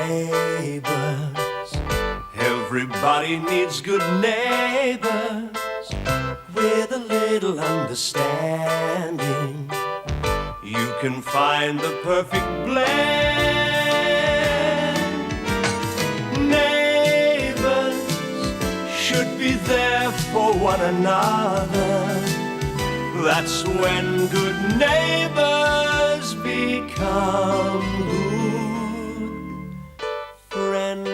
Neighbours, everybody needs good neighbours with a little understanding. You can find the perfect blend. Neighbours should be there for one another. That's when good neighbours become good friends.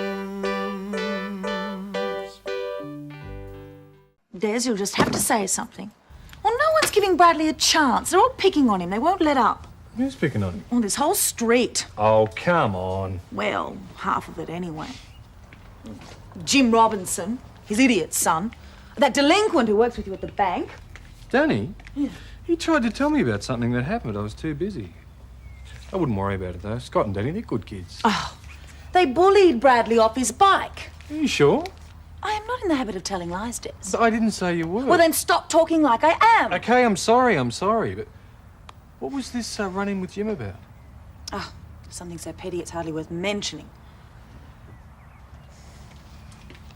Des, you'll just have to say something. Well, no one's giving Bradley a chance. They're all picking on him. They won't let up. Who's picking on him? On this whole street. Oh, come on. Well, half of it anyway. Jim Robinson, his idiot son. That delinquent who works with you at the bank. Danny? Yeah. He tried to tell me about something that happened, but I was too busy. I wouldn't worry about it, though. Scott and Danny, they're good kids. Oh, they bullied Bradley off his bike. Are you sure? I am not in the habit of telling lies, Des. But I didn't say you were. Well, then stop talking like I am. Okay, I'm sorry, but what was this run-in with Jim about? Oh, something so petty it's hardly worth mentioning.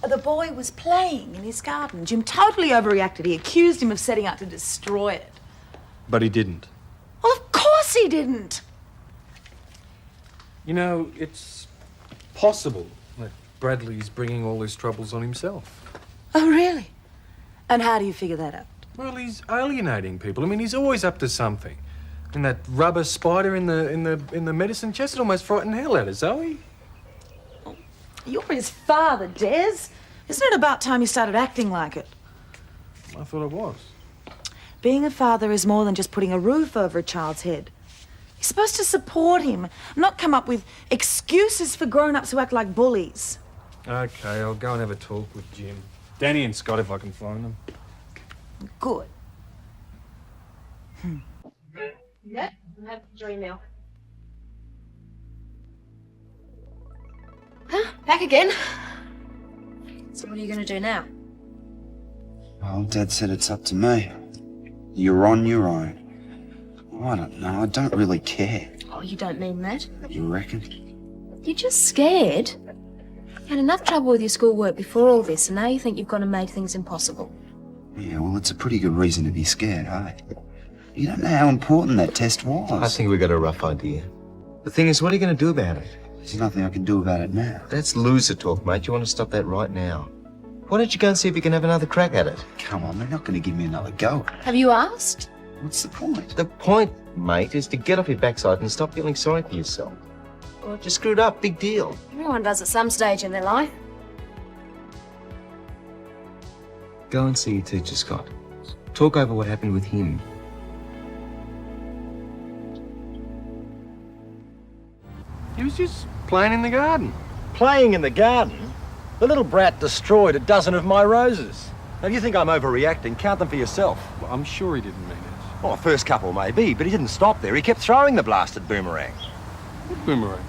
The boy was playing in his garden. Jim totally overreacted. He accused him of setting out to destroy it. But he didn't. Well, of course he didn't. You know, it's possible that Bradley's bringing all his troubles on himself. Oh, really? And how do you figure that out? Well, he's alienating people. I mean, he's always up to something. And that rubber spider in the medicine chest, it almost frightened the hell out of Zoe. You're his father, Des. Isn't it about time you started acting like it? I thought it was. Being a father is more than just putting a roof over a child's head. You're supposed to support him, not come up with excuses for grown-ups who act like bullies. Okay, I'll go and have a talk with Jim. Danny and Scott, if I can find them. Good. Yeah, I have your email. Huh? Back again? So what are you going to do now? Well, Dad said it's up to me. You're on your own. I don't know. I don't really care. Oh, you don't mean that. You reckon? You're just scared. You had enough trouble with your schoolwork before all this, and now you think you've gone and made things impossible. Yeah, well, it's a pretty good reason to be scared, hey? You don't know how important that test was. I think we got a rough idea. The thing is, what are you going to do about it? There's nothing I can do about it now. That's loser talk, mate. You want to stop that right now. Why don't you go and see if you can have another crack at it? Come on, they're not going to give me another go. Have you asked? What's the point? The point, mate, is to get off your backside and stop feeling sorry for yourself. Well, you screwed up. Big deal. Everyone does at some stage in their life. Go and see your teacher, Scott. Talk over what happened with him. He was just playing in the garden. Playing in the garden? The little brat destroyed a dozen of my roses. Now, do you think I'm overreacting? Count them for yourself. Well, I'm sure he didn't mean it. Well, first couple maybe, but he didn't stop there. He kept throwing the blasted boomerang. What boomerang?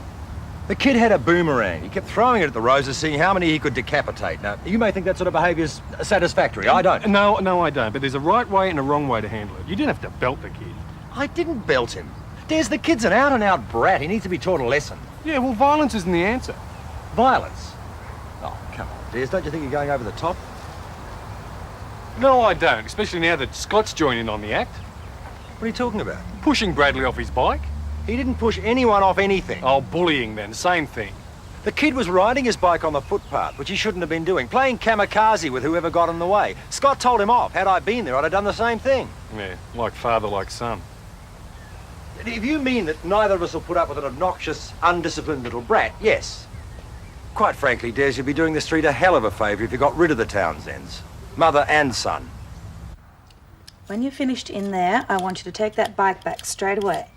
The kid had a boomerang. He kept throwing it at the roses, seeing how many he could decapitate. Now, you may think that sort of behaviour's satisfactory. I don't. No, I don't. But there's a right way and a wrong way to handle it. You didn't have to belt the kid. I didn't belt him. Des, the kid's an out-and-out brat. He needs to be taught a lesson. Yeah, well, violence isn't the answer. Violence? Oh, come on, Des. Don't you think you're going over the top? No, I don't. Especially now that Scott's joining on the act. What are you talking about? Pushing Bradley off his bike. He didn't push anyone off anything. Oh, bullying then. Same thing. The kid was riding his bike on the footpath, which he shouldn't have been doing, playing kamikaze with whoever got in the way. Scott told him off. Had I been there, I'd have done the same thing. Yeah, like father, like son. If you mean that neither of us will put up with an obnoxious, undisciplined little brat, yes. Quite frankly, Des, you'd be doing the street a hell of a favour if you got rid of the Townsends. Mother and son. When you're finished in there, I want you to take that bike back straight away.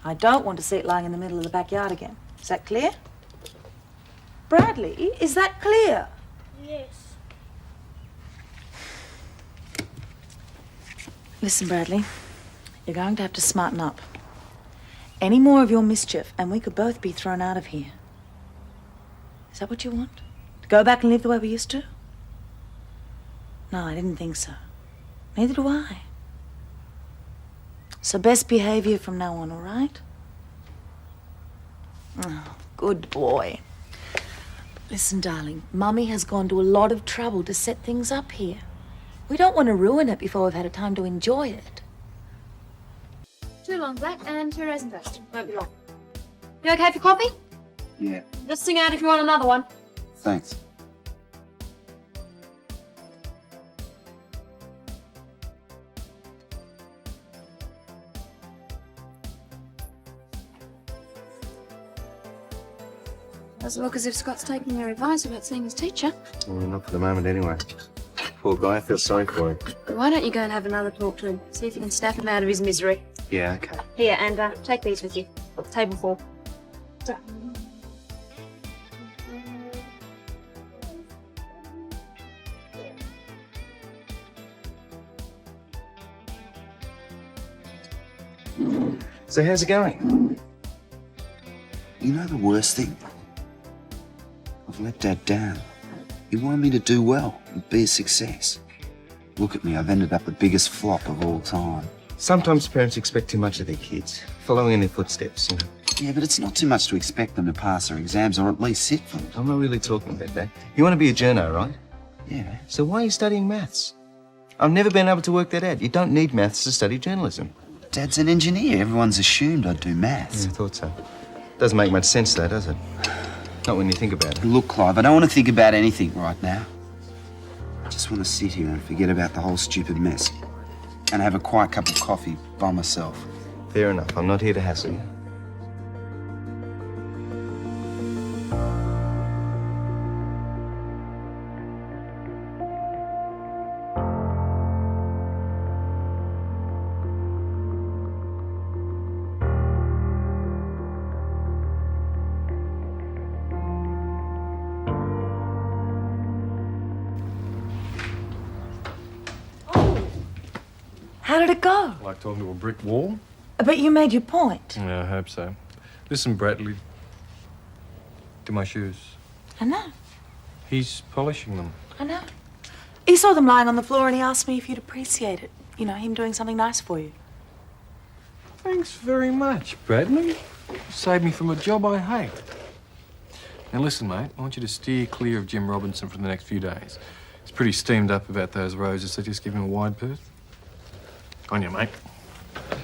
I don't want to see it lying in the middle of the backyard again. Is that clear? Bradley, is that clear? Yes. Listen, Bradley, you're going to have to smarten up. Any more of your mischief, and we could both be thrown out of here. Is that what you want? To go back and live the way we used to? No, I didn't think so. Neither do I. So best behavior from now on, all right? Oh, good boy. Listen, darling, Mummy has gone to a lot of trouble to set things up here. We don't want to ruin it before we've had a time to enjoy it. 2 long black and 2 raisin toast. Won't be long. You okay for coffee? Yeah, Just sing out if you want another one. thanks. Doesn't look as if Scott's taking your advice about seeing his teacher. Well, not for the moment, anyway. Poor guy, I feel sorry for him. Why don't you go and have another talk to him? See if you can snap him out of his misery. Yeah, okay. Here, and take these with you. Table 4. So how's it going? You know the worst thing? I've let Dad down. He wanted me to do well and be a success. Look at me, I've ended up the biggest flop of all time. Sometimes parents expect too much of their kids, following in their footsteps, you know. Yeah, but it's not too much to expect them to pass their exams or at least sit for them. I'm not really talking about that. You want to be a journo, right? Yeah. So why are you studying maths? I've never been able to work that out. You don't need maths to study journalism. Dad's an engineer. Everyone's assumed I'd do maths. I thought so. Doesn't make much sense, though, does it? Not when you think about it. Look, Clive, I don't want to think about anything right now. I just want to sit here and forget about the whole stupid mess. And have a quiet cup of coffee by myself. Fair enough. I'm not here to hassle you. How did it go? Like talking to a brick wall? But you made your point. Yeah, I hope so. Listen, Bradley. To my shoes. I know. He's polishing them. I know. He saw them lying on the floor and he asked me if you'd appreciate it. You know, him doing something nice for you. Thanks very much, Bradley. You saved me from a job I hate. Now listen, mate, I want you to steer clear of Jim Robinson for the next few days. He's pretty steamed up about those roses, so just give him a wide berth. On you, mate.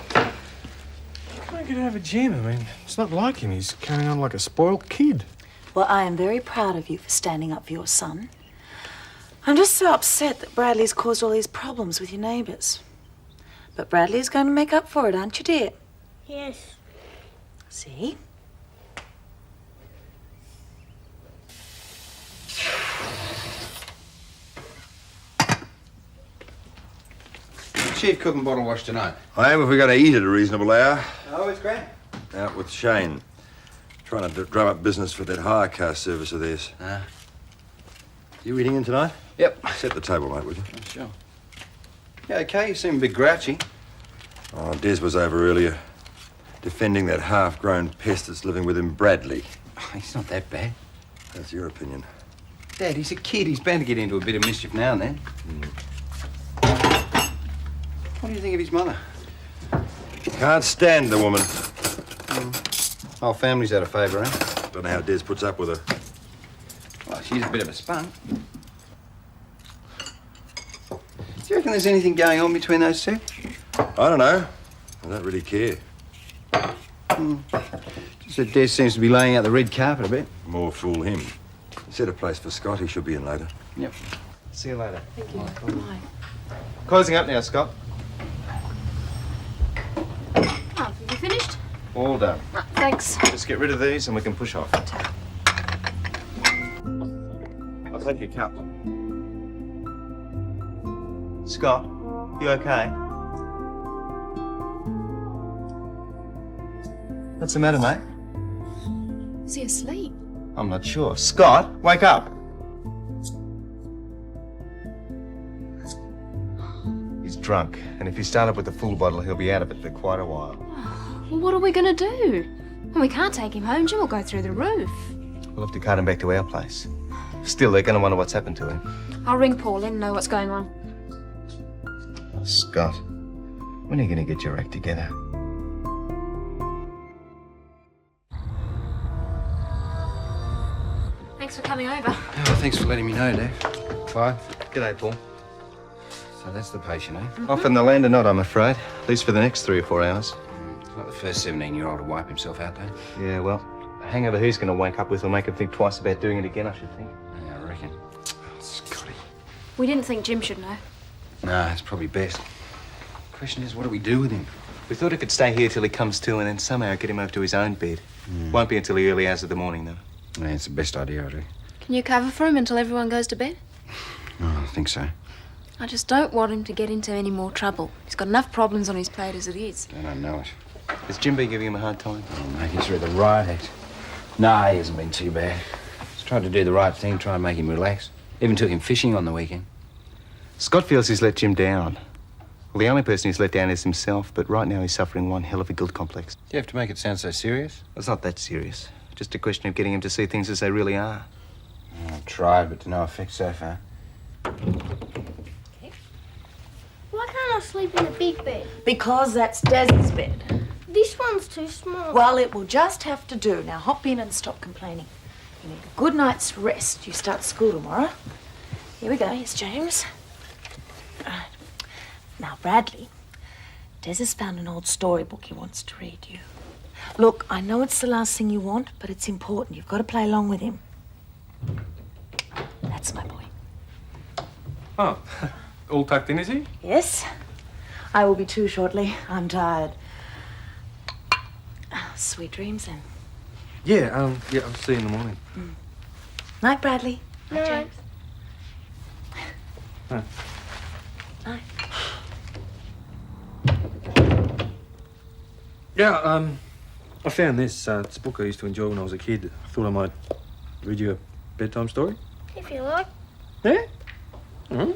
Can't get over Jim. I mean, it's not like him. He's carrying on like a spoiled kid. Well, I am very proud of you for standing up for your son. I'm just so upset that Bradley's caused all these problems with your neighbours. But Bradley's going to make up for it, aren't you, dear? Yes. See? Chief, cook and bottle wash tonight. I am if we're going to eat at a reasonable hour. Oh, it's great. Out with Shane. Trying to drum up business for that hire car service of theirs. You eating in tonight? Yep. Set the table, mate, would you? Oh, sure. Yeah, okay, you seem a bit grouchy. Oh, Des was over earlier, defending that half-grown pest that's living with him, Bradley. Oh, he's not that bad. That's your opinion. Dad, he's a kid. He's bound to get into a bit of mischief now and then. What do you think of his mother? Can't stand the woman. Whole family's out of favour, eh? Don't know how Des puts up with her. Well, she's a bit of a spunk. Do you reckon there's anything going on between those two? I don't know. I don't really care. Just that Des seems to be laying out the red carpet a bit. More fool him. He set a place for Scott. He should be in later. Yep. See you later. Thank you. Bye. Closing up now, Scott. Oh, have you finished? All done. Thanks. Just get rid of these and we can push off. I'll take your cup. Scott, you okay? What's the matter, mate? Is he asleep? I'm not sure. Scott, wake up! He's drunk, and if he started with the full bottle, he'll be out of it for quite a while. Well, what are we going to do? Well, we can't take him home. Jim will go through the roof. We'll have to cart him back to our place. Still, they're going to wonder what's happened to him. I'll ring Paul in and know what's going on. Oh, Scott, when are you going to get your act together? Thanks for coming over. Oh, thanks for letting me know, Dave. Clive. G'day, Paul. So that's the patient, eh? Off in the land or not, I'm afraid. At least for the next 3 or 4 hours. It's not the first 17-year-old to wipe himself out, though. Yeah, well, a hangover he's going to wake up with will make him think twice about doing it again, I should think. Yeah, I reckon. Scotty. We didn't think Jim should know. Nah, it's probably best. Question is, what do we do with him? We thought he could stay here till he comes to and then somehow get him over to his own bed. Won't be until the early hours of the morning, though. Yeah, it's the best idea, I do. Can you cover for him until everyone goes to bed? Oh, I think so. I just don't want him to get into any more trouble. He's got enough problems on his plate as it is. I don't know it. Has Jim been giving him a hard time? Oh, mate, he's read the riot act. Nah, he hasn't been too bad. Just tried to do the right thing, try and make him relax. Even took him fishing on the weekend. Scott feels he's let Jim down. Well, the only person he's let down is himself, but right now he's suffering one hell of a guilt complex. Do you have to make it sound so serious? It's not that serious. Just a question of getting him to see things as they really are. I've tried, but to no effect so far. Why can't I sleep in a big bed? Because that's Des's bed. This one's too small. Well, it will just have to do. Now hop in and stop complaining. You need a good night's rest. You start school tomorrow. Here we go. Here's James. All right. Now, Bradley, Des has found an old storybook he wants to read you. Look, I know it's the last thing you want, but it's important. You've got to play along with him. That's my boy. Oh, all tucked in, is he? Yes. I will be too shortly. I'm tired. Sweet dreams, then. Yeah, I'll see you in the morning. Night, Bradley. No. James. Oh. Night. Yeah, I found this. It's a book I used to enjoy when I was a kid. I thought I might read you a bedtime story. If you like. Yeah? Mm-hmm.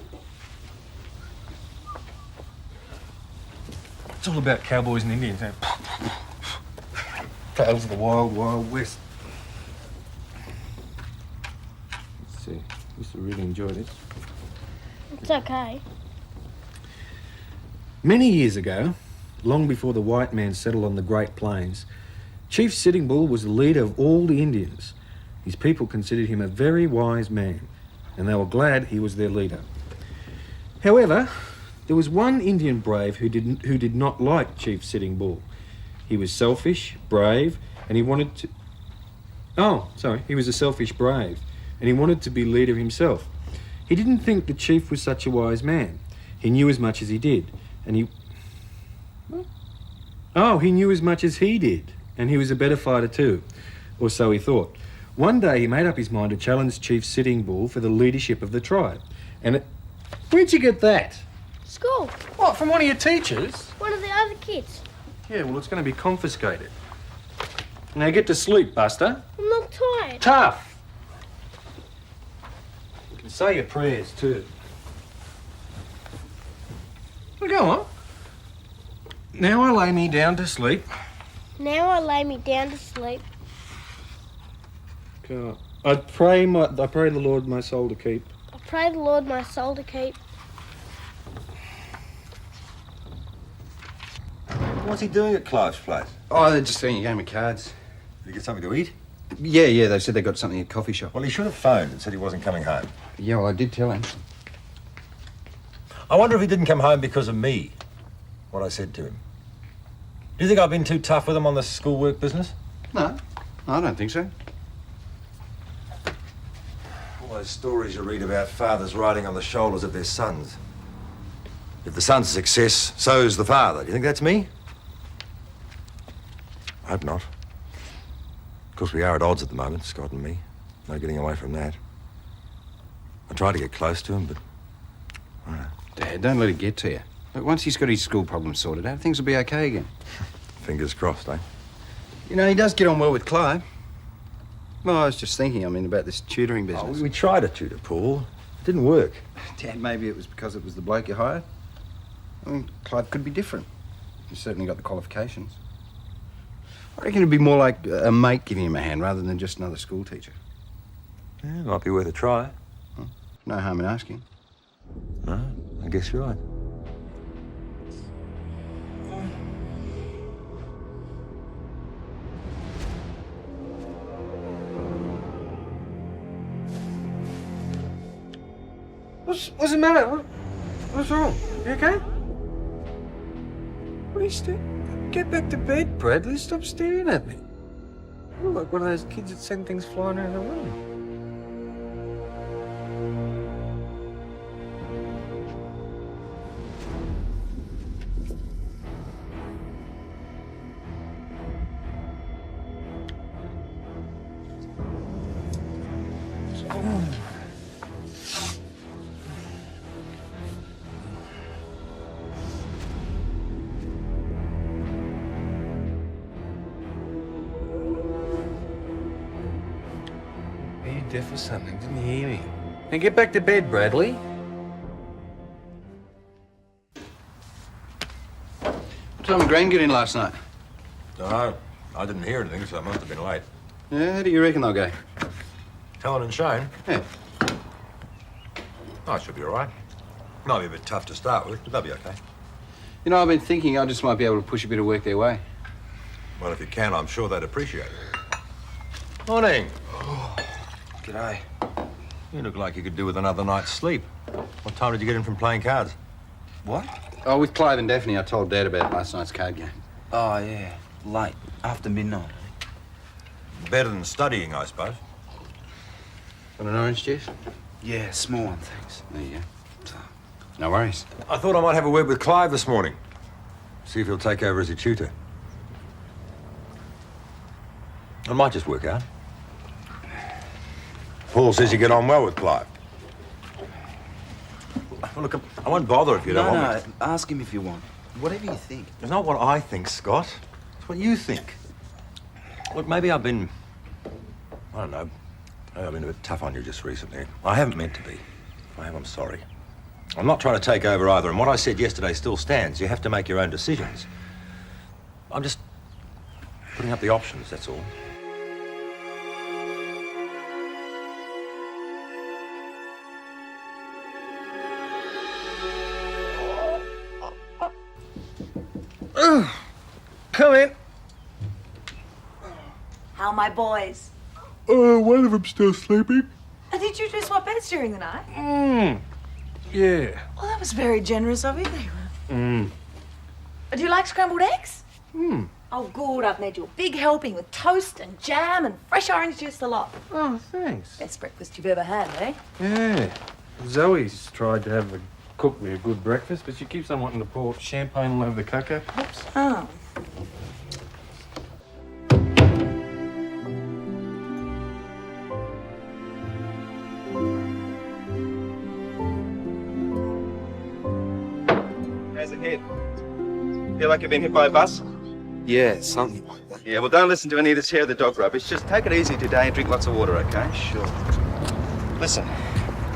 It's all about cowboys and Indians. Eh? Tales of the wild, wild west. Let's see. Used to really enjoy this. It's okay. Many years ago, long before the white man settled on the Great Plains, Chief Sitting Bull was the leader of all the Indians. His people considered him a very wise man, and they were glad he was their leader. However, there was one Indian brave who did not like Chief Sitting Bull. He was selfish, brave, and he wanted to... he was a selfish brave, and he wanted to be leader himself. He didn't think the chief was such a wise man. He knew as much as he did, and he knew as much as he did, and he was a better fighter too, or so he thought. One day he made up his mind to challenge Chief Sitting Bull for the leadership of the tribe. Where'd you get that? School. What, from one of your teachers? One of the other kids. Yeah, well, it's going to be confiscated. Now get to sleep, Buster. I'm not tired. Tough. You can say your prayers too. Well, go on. Now I lay me down to sleep. Now I lay me down to sleep. Go on. I pray the Lord my soul to keep. I pray the Lord my soul to keep. What's he doing at Clarke's place? Oh, they're just playing a game of cards. Did he get something to eat? Yeah, they said they got something at a coffee shop. Well, he should have phoned and said he wasn't coming home. Yeah, well, I did tell him. I wonder if he didn't come home because of me, what I said to him. Do you think I've been too tough with him on the schoolwork business? No, I don't think so. All those stories you read about fathers riding on the shoulders of their sons. If the son's a success, so's the father. Do you think that's me? I hope not. Of course, we are at odds at the moment, Scott and me. No getting away from that. I tried to get close to him, but I don't know. Dad, don't let it get to you. But once he's got his school problems sorted out, things will be okay again. Fingers crossed, eh? You know, he does get on well with Clive. Well, I was just thinking, about this tutoring business. Oh, we tried to tutor Paul. It didn't work. Dad, maybe it was because it was the bloke you hired. Clive could be different. He's certainly got the qualifications. I reckon it'd be more like a mate giving him a hand rather than just another school teacher. Yeah, might be worth a try. No harm in asking. No, I guess you're right. What's the matter? What's wrong? You okay? What are you staring? Get back to bed, Bradley. Stop staring at me. You look like one of those kids that send things flying around the room. Deaf or something? Didn't you hear me? Now get back to bed, Bradley. What time did Green get in last night? No, I didn't hear anything, so I must have been late. Yeah, how do you reckon they'll go? Helen and Shane? Yeah. Oh, it should be all right. Might be a bit tough to start with, but they'll be okay. You know, I've been thinking I just might be able to push a bit of work their way. Well, if you can, I'm sure they'd appreciate it. Morning. G'day. You look like you could do with another night's sleep. What time did you get in from playing cards? What? Oh, with Clive and Daphne. I told Dad about last night's card game. Oh, yeah. Late. After midnight. Better than studying, I suppose. Want an orange juice? Yeah, small one, thanks. There you go. No worries. I thought I might have a word with Clive this morning. See if he'll take over as your tutor. It might just work out. Paul says you get on well with Clive. Well, look, I won't bother if you don't want me. No, ask him if you want. Whatever you think. It's not what I think, Scott. It's what you think. Look, maybe I've been... I don't know. Maybe I've been a bit tough on you just recently. I haven't meant to be. If I have, I'm sorry. I'm not trying to take over either, and what I said yesterday still stands. You have to make your own decisions. I'm just putting up the options, that's all. Come in. How are my boys? One of them's still sleeping. Did you two swap beds during the night? Yeah. Well, that was very generous of you. Do you like scrambled eggs? Oh, good. I've made you a big helping with toast and jam and fresh orange juice a lot. Oh, thanks. Best breakfast you've ever had, eh? Yeah. Zoe's tried to cook me a good breakfast, but she keeps on wanting to pour champagne all over the cocoa pops. Oh. How's it hit? Feel like you've been hit by a bus? Yeah, something. Yeah, well, don't listen to any of this hair of the dog rubbish. Just take it easy today and drink lots of water, okay? Sure. Listen,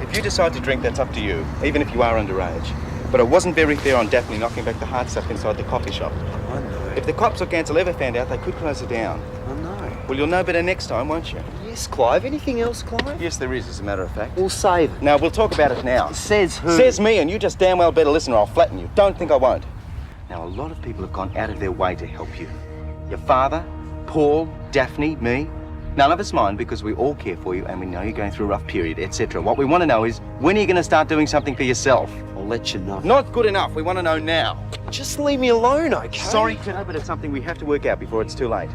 if you decide to drink, that's up to you, even if you are underage. But it wasn't very fair on Daphne knocking back the hard stuff inside the coffee shop. I know. If the cops or council ever found out, they could close it down. I know. Well, you'll know better next time, won't you? Yes, Clive. Anything else, Clive? Yes, there is, as a matter of fact. We'll save it. No, we'll talk about it now. Says who? Says me, and you just damn well better listen or I'll flatten you. Don't think I won't. Now, a lot of people have gone out of their way to help you. Your father, Paul, Daphne, me. None of us mind because we all care for you and we know you're going through a rough period, etc. What we want to know is, when are you going to start doing something for yourself? I'll let you know. Not good enough. We want to know now. Just leave me alone, okay? Sorry, kiddo, but it's something we have to work out before it's too late.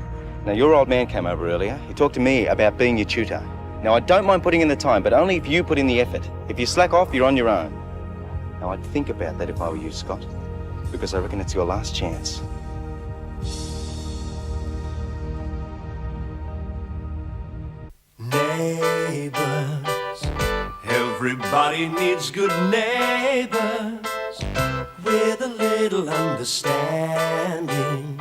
Now, your old man came over earlier. He talked to me about being your tutor. Now, I don't mind putting in the time, but only if you put in the effort. If you slack off, you're on your own. Now, I'd think about that if I were you, Scott, because I reckon it's your last chance. Neighbours, everybody needs good neighbours with a little understanding.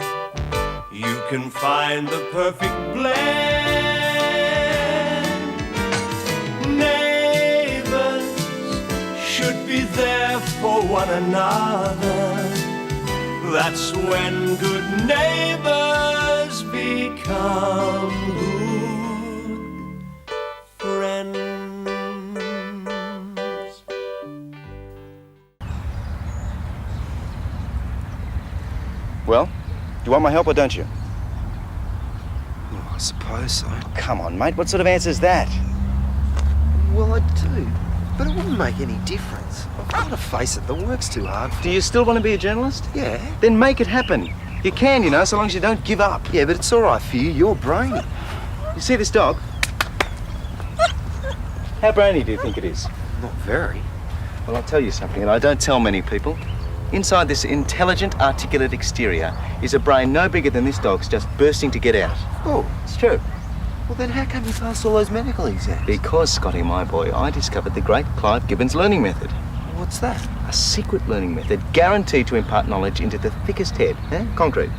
You can find the perfect blend. Neighbours should be there for one another. That's when good neighbours become good friends. Well, do you want my help or don't you? Well, I suppose so. Come on, mate. What sort of answer is that? Well, I do. But it wouldn't make any difference. I've got to face it, the work's too hard. Do you still want to be a journalist? Yeah. Then make it happen. You can, you know, so long as you don't give up. Yeah, but it's all right for you. You're brainy. You see this dog? How brainy do you think it is? Not very. Well, I'll tell you something, and I don't tell many people. Inside this intelligent, articulate exterior is a brain no bigger than this dog's just bursting to get out. Oh, It's true. well then how come you passed all those medical exams? Because, Scotty, my boy, I discovered the great Clive Gibbons learning method. What's that? A secret learning method guaranteed to impart knowledge into the thickest head. Concrete.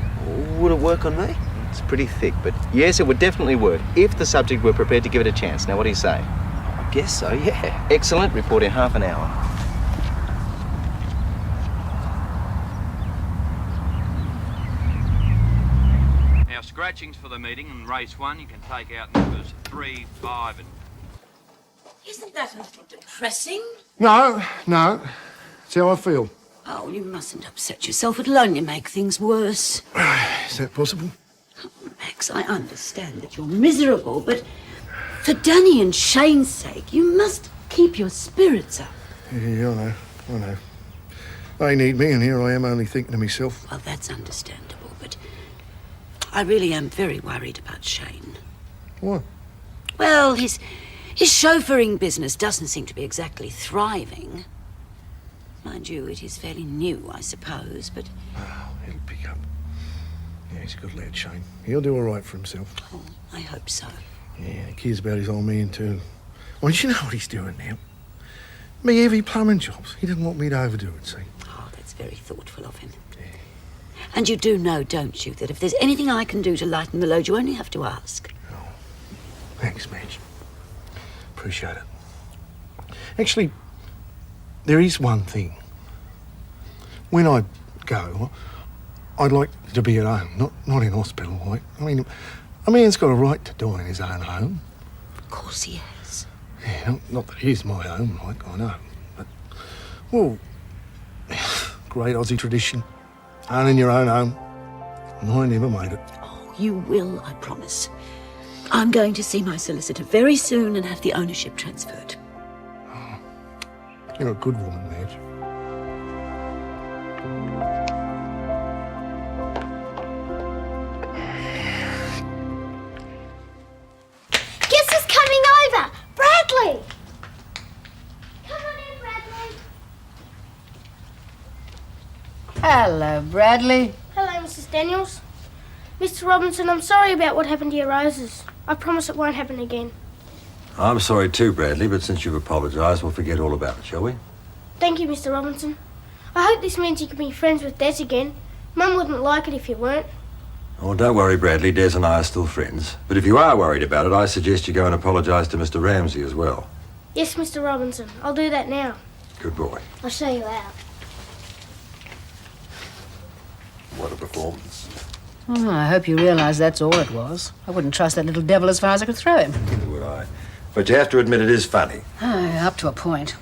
Would it work on me? It's pretty thick, but yes, it would definitely work if the subject were prepared to give it a chance. Now, what do you say? I guess so, yeah. Excellent. Report in half an hour. Now, scratchings for the meeting in race 1, you can take out numbers 3, 5 and... Isn't that a little depressing? No. It's how I feel. Oh, you mustn't upset yourself. It'll only make things worse. Is that possible? Oh, Max, I understand that you're miserable, but for Danny and Shane's sake, you must keep your spirits up. Yeah, I know. They need me, and here I am only thinking to myself. Well, that's understandable, but I really am very worried about Shane. What? Well, his chauffeuring business doesn't seem to be exactly thriving. Mind you, it is fairly new, I suppose, but... Oh, it'll pick up. Yeah, he's a good lad, Shane. He'll do all right for himself. Oh, I hope so. Yeah, he cares about his old man, too. Well, you know what he's doing now? Me heavy plumbing jobs. He didn't want me to overdo it, see? Oh, that's very thoughtful of him. Yeah. And you do know, don't you, that if there's anything I can do to lighten the load, you only have to ask. Oh, thanks, Madge. Appreciate it. Actually, there is one thing. When I go, I'd like to be at home, not in hospital, like. I mean, a man's got a right to die in his own home. Of course he has. Yeah, not that it is my home, like, I know. But, well, great Aussie tradition. Owning your own home. And I never made it. Oh, you will, I promise. I'm going to see my solicitor very soon and have the ownership transferred. Oh, you're a good woman, Madge. Guess who's coming over? Bradley! Come on in, Bradley. Hello, Bradley. Hello, Mrs. Daniels. Mr. Robinson, I'm sorry about what happened to your roses. I promise it won't happen again. I'm sorry too, Bradley, but since you've apologised, we'll forget all about it, shall we? Thank you, Mr. Robinson. I hope this means you can be friends with Des again. Mum wouldn't like it if you weren't. Oh, don't worry, Bradley. Des and I are still friends. But if you are worried about it, I suggest you go and apologise to Mr. Ramsay as well. Yes, Mr. Robinson. I'll do that now. Good boy. I'll show you out. What a performance. Oh, I hope you realise that's all it was. I wouldn't trust that little devil as far as I could throw him. Neither would I. But you have to admit it is funny. Oh, up to a point.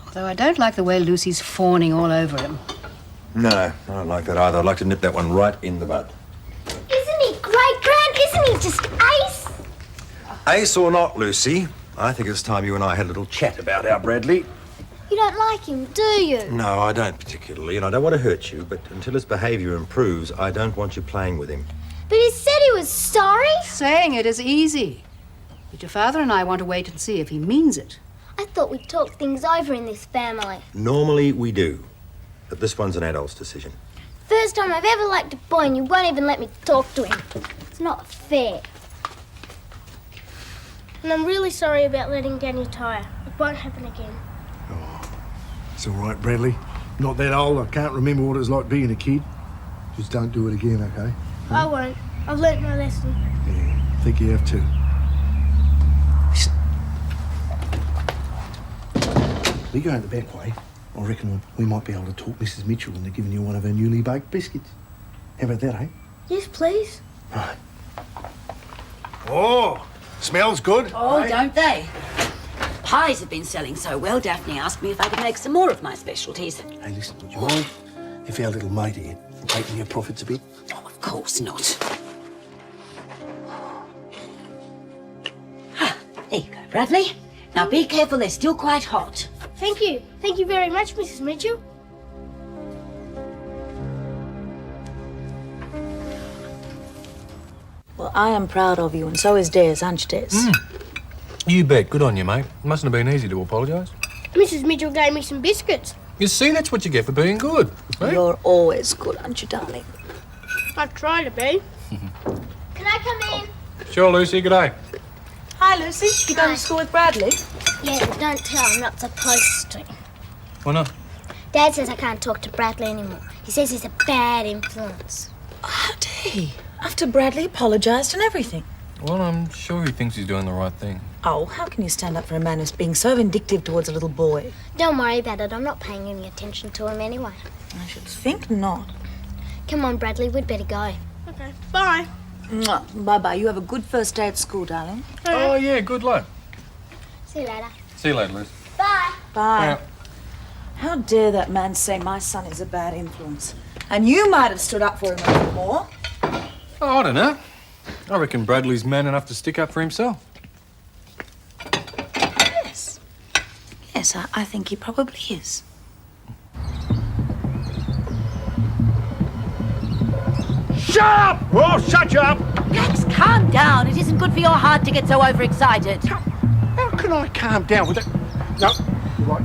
Although I don't like the way Lucy's fawning all over him. No, I don't like that either. I'd like to nip that one right in the bud. Isn't he great, Gran? Isn't he just ace? Ace or not, Lucy, I think it's time you and I had a little chat about our Bradley. You don't like him, do you? No, I don't particularly, and I don't want to hurt you, but until his behaviour improves, I don't want you playing with him. But he said he was sorry. Saying it is easy. But your father and I want to wait and see if he means it. I thought we'd talk things over in this family. Normally we do, but this one's an adult's decision. First time I've ever liked a boy and you won't even let me talk to him. It's not fair. And I'm really sorry about letting down your tyre. It won't happen again. It's all right, Bradley. Not that old. I can't remember what it was like being a kid. Just don't do it again, okay? I won't. I've learnt my lesson. Yeah, I think you have too. We go out the back way. I reckon we might be able to talk Mrs. Mitchell into giving you one of her newly baked biscuits. How about that, eh? Yes, please. Right. Oh, smells good. Oh, eh? don't they? Pies have been selling so well, Daphne asked me if I could make some more of my specialties. Hey, listen, would you mind if our little mate here taking your profits a bit? Oh, of course not. Ah, there you go, Bradley. Now be careful, they're still quite hot. Thank you. Thank you very much, Mrs. Mitchell. Well, I am proud of you, and so is Des, aren't you, Des? You bet. Good on you, mate. Mustn't have been easy to apologise. Mrs. Mitchell gave me some biscuits. You see, that's what you get for being good. Eh? You're always good, aren't you, darling? I try to be. Can I come in? Sure, Lucy. Good day. Hi, Lucy. You going to school with Bradley? Yeah, but don't tell. I'm not supposed to. Why not? Dad says I can't talk to Bradley anymore. He says he's a bad influence. Haddy, after Bradley apologised and everything. Well, I'm sure he thinks he's doing the right thing. Oh, how can you stand up for a man who's being so vindictive towards a little boy? Don't worry about it. I'm not paying any attention to him anyway. I should think not. Come on, Bradley. We'd better go. Okay. Bye. Bye-bye. You have a good first day at school, darling. Oh, yeah. Good luck. See you later. See you later, Liz. Bye. Bye. Yeah. How dare that man say my son is a bad influence? And you might have stood up for him a little more. Oh, I don't know. I reckon Bradley's man enough to stick up for himself. Yes. Yes, I think he probably is. Shut up! Oh, shut you up! Max, calm down. It isn't good for your heart to get so overexcited. How can I calm down with that? No, you're right.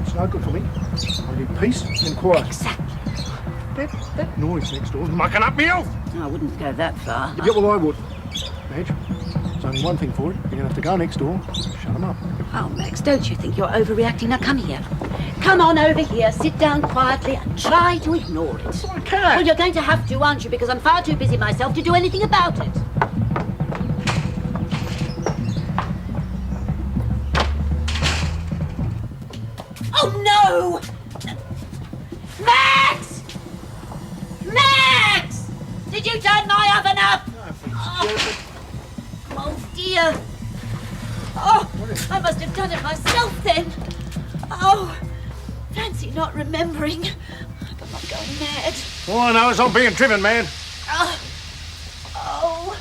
It's no good for me. I need peace and quiet. Exactly. That noise next door's mucking up me health. I wouldn't go that far. Yeah, well, I would. Madge, there's only one thing for it. You're going to have to go next door, shut them up. Oh, Max, don't you think you're overreacting? Now, come here. Come on over here, sit down quietly and try to ignore it. I can't. Well, you're going to have to, aren't you? Because I'm far too busy myself to do anything about it. Oh, no! Max! Max! Did you turn my oven up? Oh, dear. Oh, I must have done it myself then. Oh, fancy not remembering. I hope I'm not going mad. All I know is I'm being driven, man. Oh.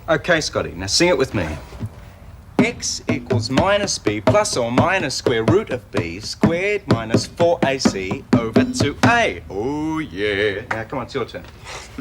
Okay, Scotty, now sing it with me. X equals minus b plus or minus square root of b squared minus 4ac over 2a. Oh, yeah. Now, come on, it's your turn.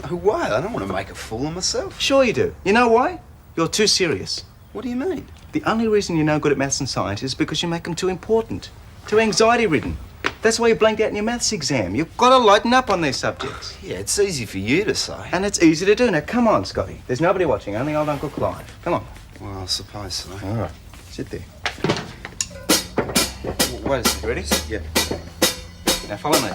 No way. I don't want to make a fool of myself. Sure you do. You know why? You're too serious. What do you mean? The only reason you're no good at maths and science is because you make them too important, too anxiety-ridden. That's why you blanked out in your maths exam. You've got to lighten up on these subjects. Yeah, it's easy for you to say. And it's easy to do. Now, come on, Scotty. There's nobody watching, only old Uncle Clive. Come on. Well, I suppose so. All right. Sit there. Wait a second. Ready? Yeah. Now, follow me.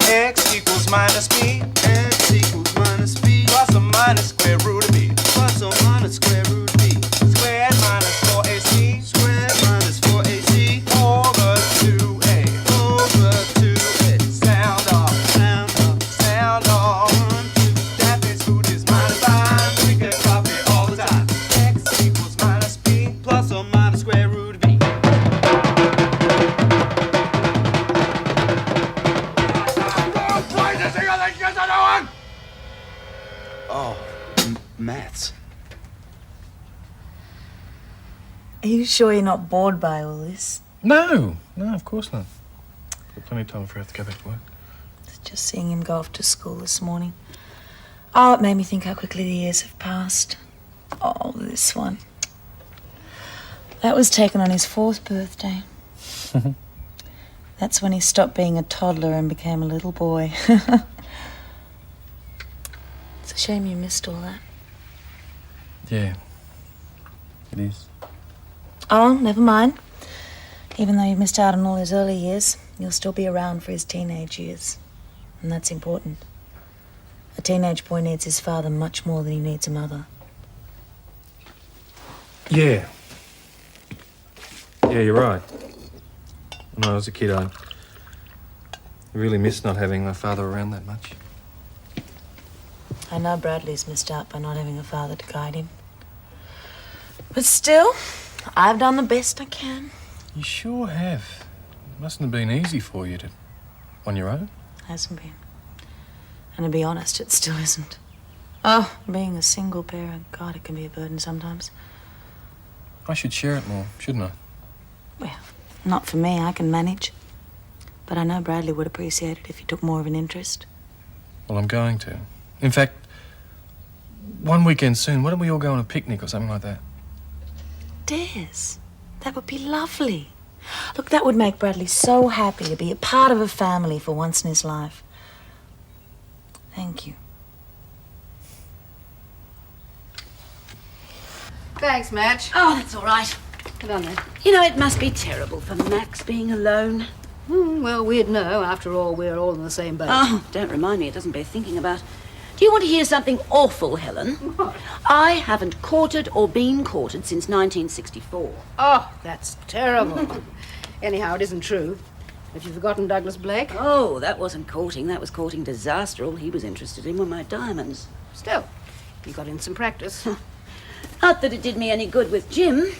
X equals minus b. X equals minus b. Plus or minus square root of b. Plus or minus square root of b. Squared minus 4ac. Squared minus 4ac. Over 2a. Over 2a. Sound off. Sound up. Sound off. 1, 2. Daphne's food is minus 5. Drink a coffee all the time. X equals minus b. Plus or minus square root of b. Oh, maths. Are you sure you're not bored by all this? No, of course not. Got plenty of time before I have to go back to work. Just seeing him go off to school this morning. Oh, it made me think how quickly the years have passed. Oh, this one. That was taken on his 4th birthday. That's when he stopped being a toddler and became a little boy. It's a shame you missed all that. Yeah, it is. Oh, never mind. Even though you've missed out on all his early years, you'll still be around for his teenage years. And that's important. A teenage boy needs his father much more than he needs a mother. Yeah. Yeah, you're right. When I was a kid, I really missed not having my father around that much. I know Bradley's missed out by not having a father to guide him. But still, I've done the best I can. You sure have. It mustn't have been easy for you on your own. Hasn't been. And to be honest, it still isn't. Oh, being a single parent, God, it can be a burden sometimes. I should share it more, shouldn't I? Well, not for me, I can manage. But I know Bradley would appreciate it if you took more of an interest. Well, I'm going to. In fact, one weekend soon, why don't we all go on a picnic or something like that? Des, that would be lovely. Look, that would make Bradley so happy to be a part of a family for once in his life. Thank you. Thanks, Madge. Oh, that's all right. Come on then. You know, it must be terrible for Max being alone. Well, we'd know. After all, we're all in the same boat. Oh, don't remind me. It doesn't bear thinking about. Do you want to hear something awful, Helen? What? I haven't courted or been courted since 1964. Oh, that's terrible. Anyhow, it isn't true. Have you forgotten Douglas Blake? Oh, that wasn't courting. That was courting disaster. All he was interested in were my diamonds. Still, you got in some practice. Not that it did me any good with Jim.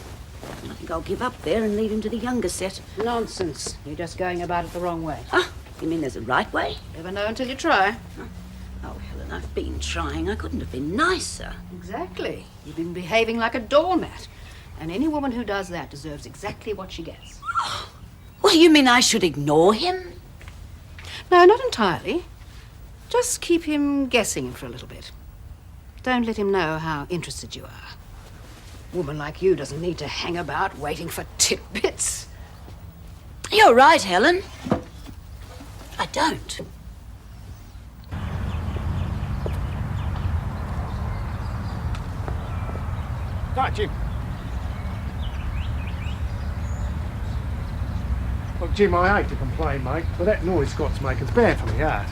I think I'll give up there and leave him to the younger set. Nonsense. You're just going about it the wrong way. Ah, you mean there's a right way? Never know until you try. Oh, Helen, I've been trying. I couldn't have been nicer. Exactly. You've been behaving like a doormat. And any woman who does that deserves exactly what she gets. What do you mean I should ignore him? No, not entirely. Just keep him guessing for a little bit. Don't let him know how interested you are. A woman like you doesn't need to hang about waiting for tidbits. You're right, Helen. I don't. Right, Jim. Look, Jim, I hate to complain, mate, but that noise Scott's making's bad for me heart.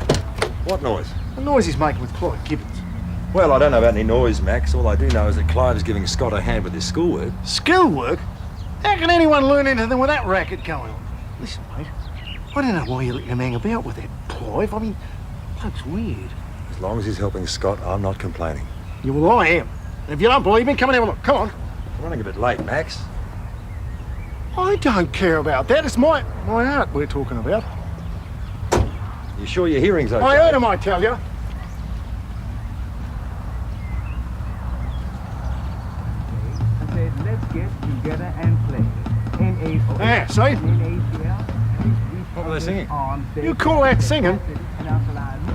What noise? The noise he's making with Clive Gibbons. Well, I don't know about any noise, Max. All I do know is that Clive is giving Scott a hand with his schoolwork. Schoolwork? How can anyone learn anything with that racket going on? Listen, mate, I don't know why you're letting him hang about with that Clive. I mean, that's weird. As long as he's helping Scott, I'm not complaining. Yeah, well, I am. And if you don't believe me, come and have a look. Come on. I'm running a bit late, Max. I don't care about that. It's my art we're talking about. You sure your hearing's okay? I heard him, I tell you. I said, let's get together and play. N-A-O-H. Yeah, see? What are they singing? You call that singing?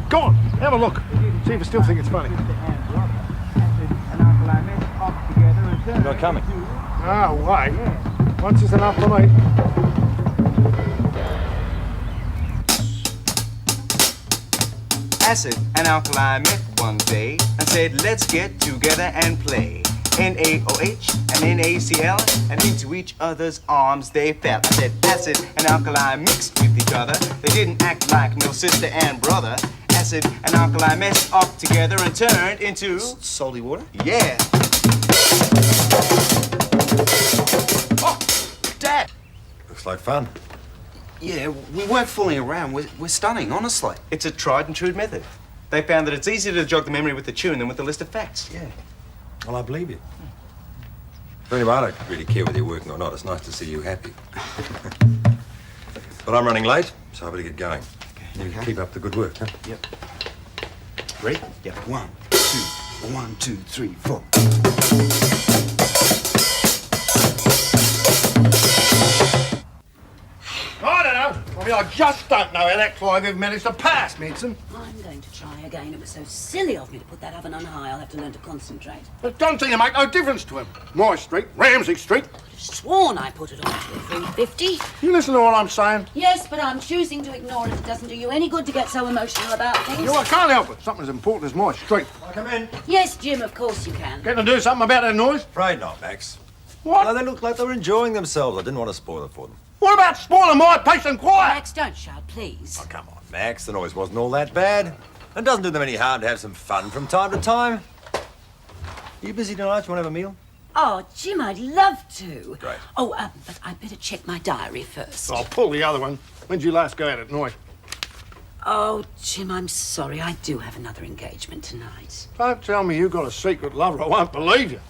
Go on, have a look. See if you still think it's funny. You're not coming. Oh, wait. Once is enough for me. Acid and alkali met one day and said, let's get together and play. N-A-O-H and N-A-C-L, and into each other's arms they fell. I said, acid and alkali mixed with each other. They didn't act like no sister and brother. Acid and alkali messed up together and turned into... salty water? Yeah. Oh, Dad! Looks like fun. Yeah, we weren't fooling around. We're stunning, honestly. It's a tried and true method. They found that it's easier to jog the memory with the tune than with the list of facts. Yeah. Well, I believe you. But anyway, I don't really care whether you're working or not. It's nice to see you happy. But I'm running late, so I better get going. You keep up the good work, huh? Yep. Ready? Yep. 1, 2, 3, 4. I don't know. I mean, I just don't know how that Clive ever managed to pass, Medicine. I'm going to try again. It was so silly of me to put that oven on high. I'll have to learn to concentrate. It don't seem to make no difference to him. My street, Ramsay Street. Sworn I put it on to a 350. You listen to what I'm saying? Yes, but I'm choosing to ignore it. It doesn't do you any good to get so emotional about things. You know, I can't help it. Something as important as my street. I come in. Yes, Jim, of course you can. Getting to do something about that noise? Afraid not, Max. What? No, they looked like they were enjoying themselves. I didn't want to spoil it for them. What about spoiling my peace and quiet? Max, don't shout, please. Oh, come on, Max. The noise wasn't all that bad. It doesn't do them any harm to have some fun from time to time. You busy tonight? You want to have a meal? Oh, Jim, I'd love to. Great. Oh, but I'd better check my diary first. I'll pull the other one. When'd you last go out at night? Oh, Jim, I'm sorry. I do have another engagement tonight. Don't tell me you've got a secret lover. I won't believe you.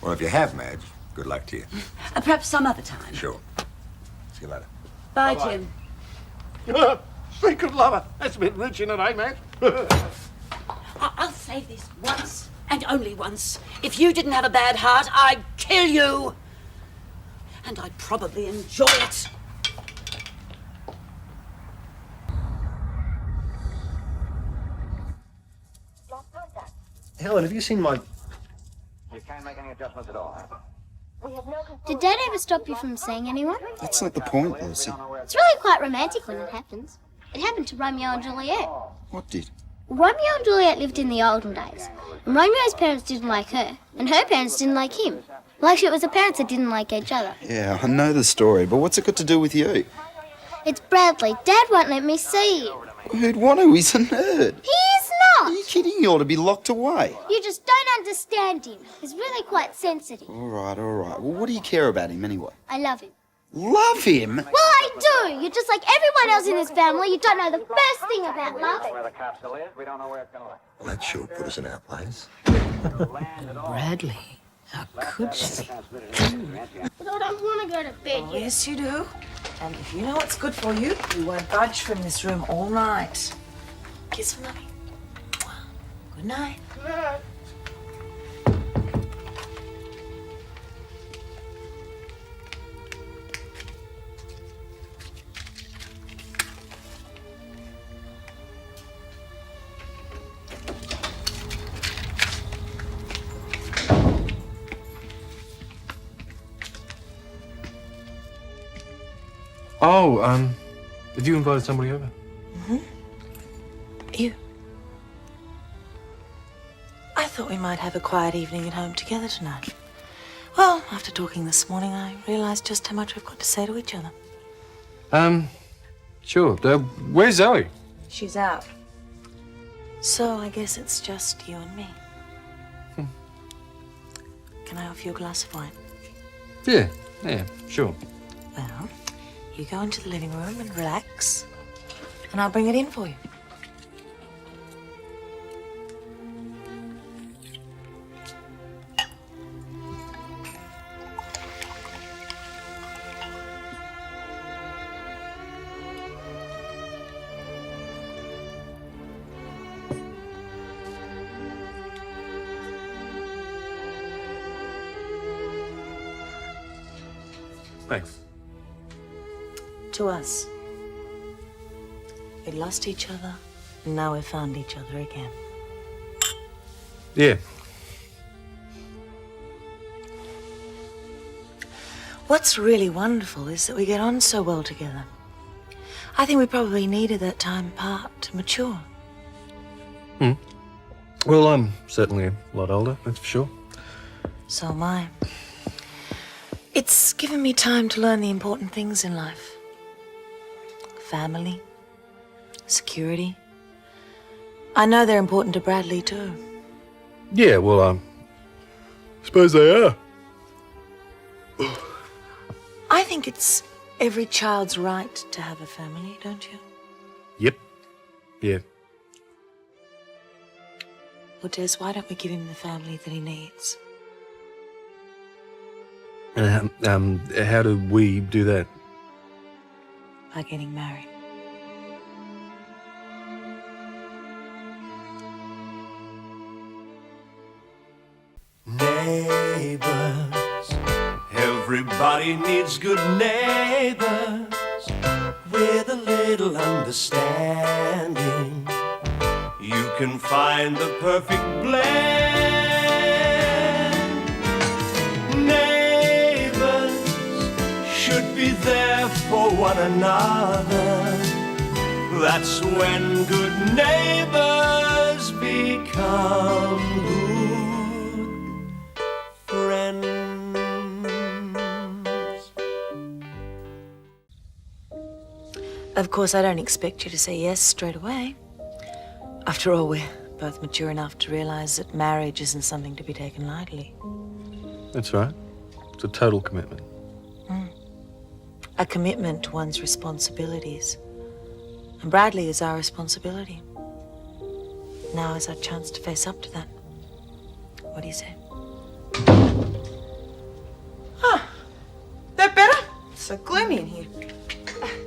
Well, if you have, Madge, good luck to you. Perhaps some other time. Sure. See you later. Bye, Bye-bye. Jim. Secret lover. That's a bit rich, isn't it, eh, Max? I'll say this once. And only once. If you didn't have a bad heart, I'd kill you. And I'd probably enjoy it. Helen, have you seen my... You can't make any adjustments at all. Did Dad ever stop you from seeing anyone? That's not the point, Lucy. It's really quite romantic when it happens. It happened to Romeo and Juliet. What did? Romeo and Juliet lived in the olden days. And Romeo's parents didn't like her, and her parents didn't like him. Like it was the parents that didn't like each other. Yeah, I know the story, but what's it got to do with you? It's Bradley. Dad won't let me see him. Who'd want to? He's a nerd. He is not! Are you kidding? He ought to be locked away. You just don't understand him. He's really quite sensitive. All right. Well, what do you care about him anyway? I love him. Love him? Well, I do! You're just like everyone else in this family. You don't know the first thing about love. Well, that sure put us in our place. Bradley, how could she? But I don't want to go to bed yet. Yes, you do. And if you know what's good for you, you won't budge from this room all night. Kiss for mommy. Good night. Oh, have you invited somebody over? Mm-hmm. You. I thought we might have a quiet evening at home together tonight. Well, after talking this morning, I realised just how much we've got to say to each other. Sure. Where's Zoe? She's out. So I guess it's just you and me. Can I offer you a glass of wine? Yeah, sure. Well, you go into the living room and relax, and I'll bring it in for you. Thanks. To us. We lost each other, and now we've found each other again. Yeah. What's really wonderful is that we get on so well together. I think we probably needed that time apart to mature. Well, I'm certainly a lot older, that's for sure. So am I. It's given me time to learn the important things in life. Family, security. I know they're important to Bradley too. Yeah, well, I suppose they are. I think it's every child's right to have a family, don't you? Yep. Yeah. Well, Des, why don't we give him the family that he needs? How do we do that? By getting married. Neighbours, everybody needs good neighbours with a little understanding. You can find the perfect blend. Neighbours should be there for one another. That's when good neighbours become good friends. Of course, I don't expect you to say yes straight away. After all, we're both mature enough to realise that marriage isn't something to be taken lightly. That's right. It's a total commitment. A commitment to one's responsibilities. And Bradley is our responsibility. Now is our chance to face up to that. What do you say? That better? It's so gloomy in here.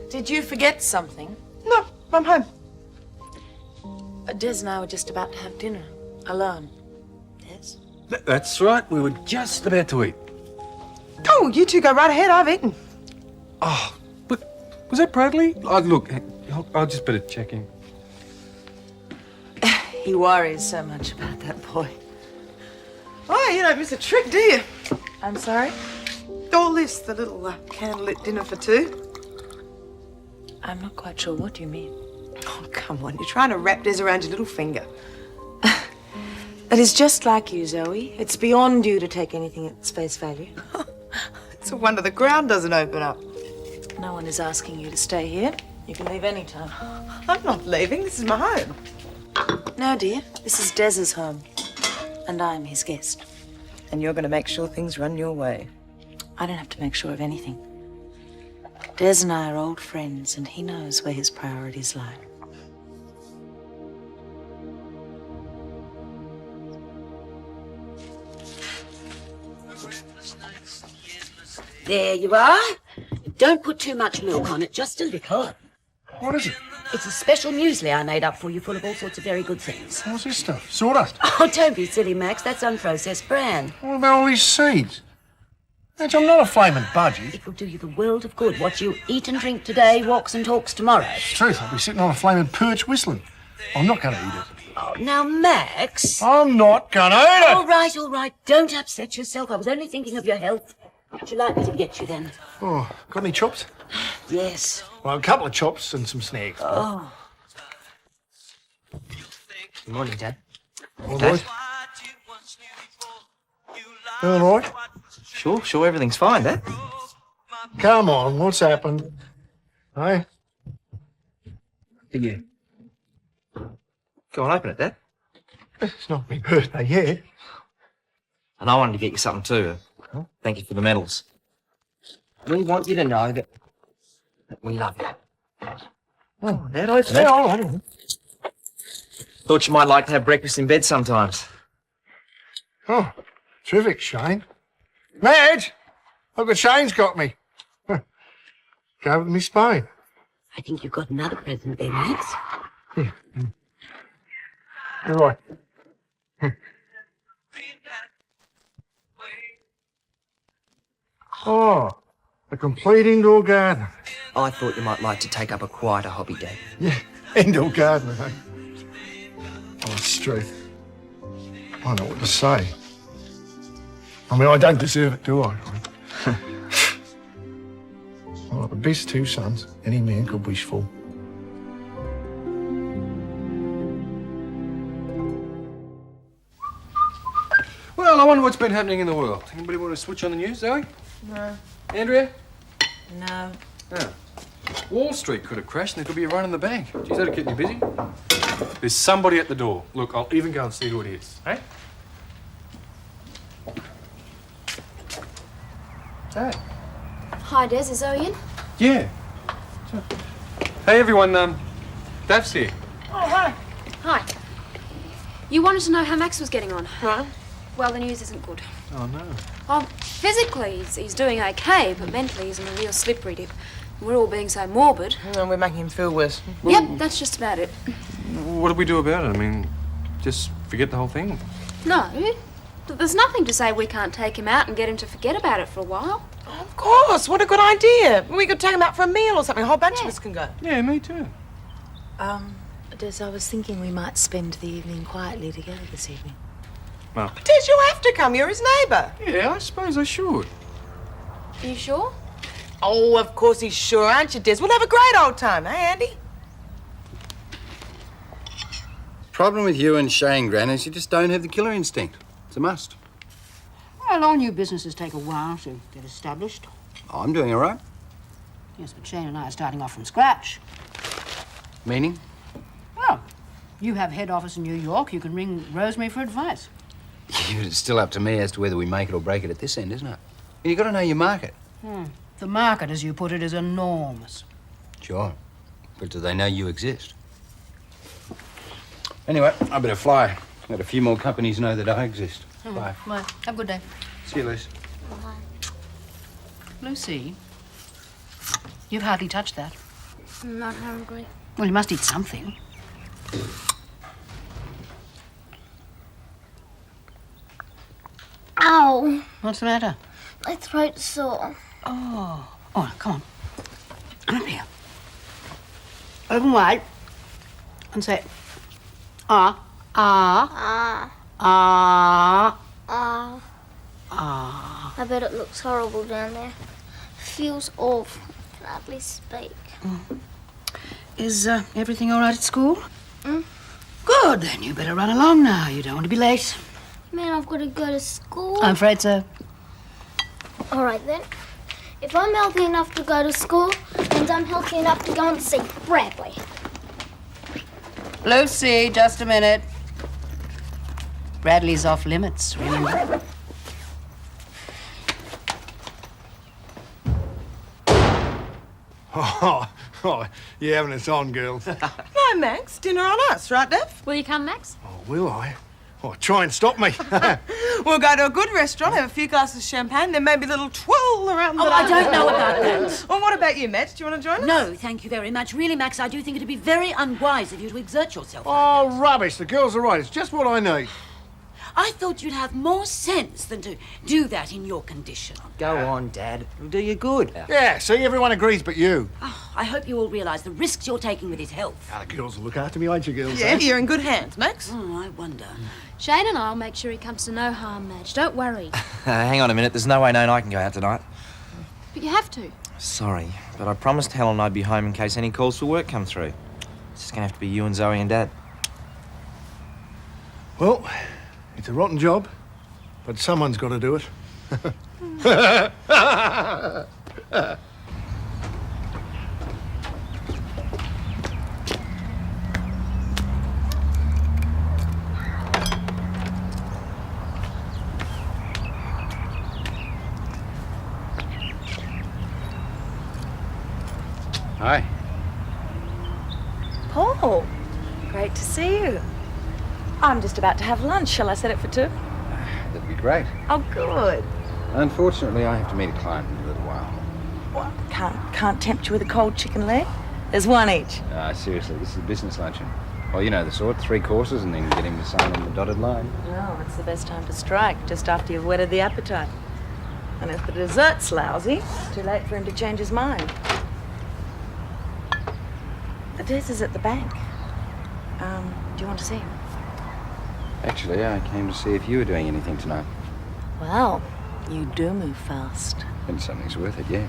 Did you forget something? No, I'm home. Des and I were just about to have dinner. Alone. Des? That's right. We were just about to eat. Oh, you two go right ahead. I've eaten. Oh, but was that Bradley? Oh, look, I'll just better check in. He worries so much about that boy. Oh, you don't miss a trick, do you? I'm sorry? All this, the little candlelit dinner for two. I'm not quite sure. What do you mean? Oh, come on. You're trying to wrap this around your little finger. That is just like you, Zoe. It's beyond you to take anything at its face value. It's a wonder the ground doesn't open up. No one is asking you to stay here. You can leave any time. I'm not leaving. This is my home. No, dear. This is Des's home. And I'm his guest. And you're going to make sure things run your way. I don't have to make sure of anything. Des and I are old friends, and he knows where his priorities lie. There you are. Don't put too much milk on it, just a little. What is it? It's a special muesli I made up for you, full of all sorts of very good things. What's this stuff? Sawdust? Oh, don't be silly, Max. That's unprocessed bran. What about all these seeds? Madge, I'm not a flaming budgie. It will do you the world of good. What you eat and drink today walks and talks tomorrow. Truth, I'll be sitting on a flaming perch whistling. I'm not going to eat it. Oh, now, Max. I'm not going to eat it! All right. Don't upset yourself. I was only thinking of your health. Would you like me to get you then? Oh, got any chops? Yes. Well, a couple of chops and some snags. Oh. Good morning, Dad. All right. You all right? Sure, everything's fine, Dad. Come on, what's happened? Hey? Did you? Go on, open it, Dad. It's not my birthday yet. And I wanted to get you something too. Thank you for the medals. We want you to know that we love you. Oh, Dad, open it. Yeah, all right. Thought you might like to have breakfast in bed sometimes. Oh, terrific, Shane. Madge! Look what Shane's got me. Go with me spine. I think you've got another present there, Max. Yeah. You're right. Oh, a complete indoor garden. I thought you might like to take up a quieter hobby, Dad. Yeah, indoor garden, eh? Oh, it's true. I don't know what to say. I mean, I don't deserve it, do I? Well, the best two sons any man could wish for. Well, I wonder what's been happening in the world. Anybody want to switch on the news, Zoe? No. Andrea? No. Oh. Wall Street could have crashed and there could be a run in the bank. Geez, that'd keep you busy. There's somebody at the door. Look, I'll even go and see who it is. Hey? Hey. Hi, Des. Is Zoe in? Yeah. Hey, everyone. Daph's here. Oh, hi. Hi. You wanted to know how Max was getting on? Right. Well, the news isn't good. Oh, no. Well, physically, he's doing okay, but mentally he's in a real slippery dip. We're all being so morbid. And we're making him feel worse. Yep, that's just about it. What do we do about it? I mean, just forget the whole thing? No. There's nothing to say we can't take him out and get him to forget about it for a while. Of course. What a good idea. We could take him out for a meal or something. A whole bunch of us can go. Yeah, me too. Des, I was thinking we might spend the evening quietly together this evening. Well. Des, you'll have to come. You're his neighbour. Yeah, I suppose I should. Are you sure? Oh, of course he's sure, aren't you, Des? We'll have a great old time, eh, Andy? Problem with you and Shane, Gran, is you just don't have the killer instinct. It's a must. Well, all new businesses take a while to get established. Oh, I'm doing all right. Yes, but Shane and I are starting off from scratch. Meaning? Well, you have head office in New York. You can ring Rosemary for advice. Yeah, it's still up to me as to whether we make it or break it at this end, isn't it? You've got to know your market. The market, as you put it, is enormous. Sure. But do they know you exist? Anyway, I better fly. Let a few more companies know that I exist. Bye. Well, have a good day. See you, Lucy. Lucy, you've hardly touched that. I'm not hungry. Well, you must eat something. Ow. What's the matter? My throat's sore. Oh. Oh, come on. Come up here. Open wide. And say, ah, ah, ah, Ah. ah. I bet it looks horrible down there. Feels awful. I can hardly speak. Is everything all right at school? Mm? Good, then you better run along now. You don't want to be late. Man, I've got to go to school. I'm afraid so. All right, then. If I'm healthy enough to go to school, and I'm healthy enough to go and see Bradley. Lucy, just a minute. Bradley's off limits, remember? Oh, you're having us on, girls. No, Max. Dinner on us, right, Dev? Will you come, Max? Oh, will I? Oh, try and stop me. We'll go to a good restaurant, have a few glasses of champagne, then maybe a little twirl around the... Oh, I don't know about that. Well, what about you, Matt? Do you want to join us? No, thank you very much. Really, Max, I do think it'd be very unwise of you to exert yourself. Oh, rubbish. The girls are right. It's just what I need. I thought you'd have more sense than to do that in your condition. Go on, Dad. It'll do you good. Yeah, see, everyone agrees but you. Oh, I hope you all realise the risks you're taking with his health. Ah, the girls will look after me, ain't you, girls? Yeah, you're in good hands, Max. Oh, I wonder. Shane and I'll make sure he comes to no harm, Madge. Don't worry. Hang on a minute. There's no way known I can go out tonight. But you have to. Sorry, but I promised Helen I'd be home in case any calls for work come through. It's just going to have to be you and Zoe and Dad. Well, it's a rotten job, but someone's got to do it. Hi. Paul, great to see you. I'm just about to have lunch. Shall I set it for 2? That'd be great. Oh, good. Unfortunately, I have to meet a client in a little while. Well, can't tempt you with a cold chicken leg. There's one each. Seriously, this is a business luncheon. Well, you know the sort, 3 courses and then get him to sign on the dotted line. No, it's the best time to strike, just after you've whetted the appetite. And if the dessert's lousy, it's too late for him to change his mind. Des is at the bank. Do you want to see him? Actually, I came to see if you were doing anything tonight. Well, you do move fast. And something's worth it, yeah.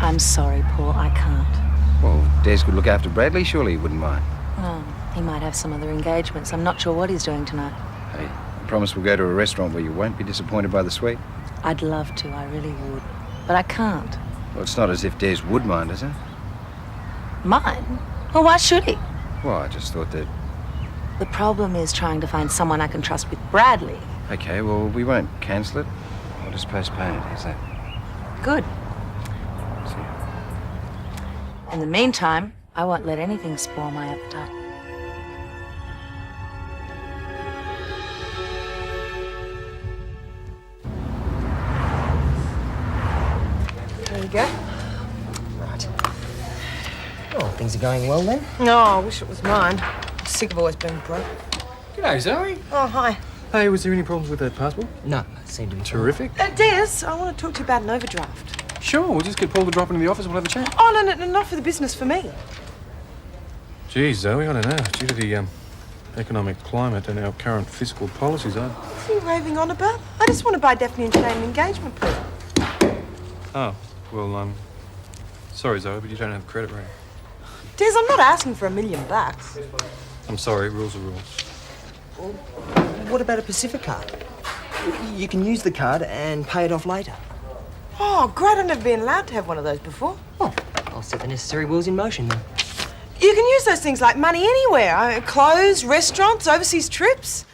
I'm sorry, Paul, I can't. Well, Des could look after Bradley, surely he wouldn't mind. Oh, he might have some other engagements. I'm not sure what he's doing tonight. Hey, I promise we'll go to a restaurant where you won't be disappointed by the sweet. I'd love to, I really would. But I can't. Well, it's not as if Des would mind, is it? Mine? Well, why should he? Well, I just thought that... The problem is trying to find someone I can trust with Bradley. Okay, well, we won't cancel it. I'll just postpone it, is that? Good. In the meantime, I won't let anything spoil my appetite. There you go. Right. Oh, things are going well then? No, I wish it was mine. I'm sick of always being broke. G'day, Zoe. Oh, hi. Hey, was there any problems with that passport? No, it seemed to be Terrific. Des, I want to talk to you about an overdraft. Sure, we'll just get Paul to drop into the office and we'll have a chat. Oh, no, not for the business, for me. Geez, Zoe, I don't know. Due to the economic climate and our current fiscal policies, What are you raving on about? I just want to buy Daphne and Shane an engagement present. Oh, well, sorry, Zoe, but you don't have a credit rating. Des, I'm not asking for $1 million. I'm sorry, rules are rules. Well, what about a Pacific card? You can use the card and pay it off later. Oh, great. I've never been allowed to have one of those before. Oh, I'll set the necessary wheels in motion then. You can use those things like money anywhere. Clothes, restaurants, overseas trips.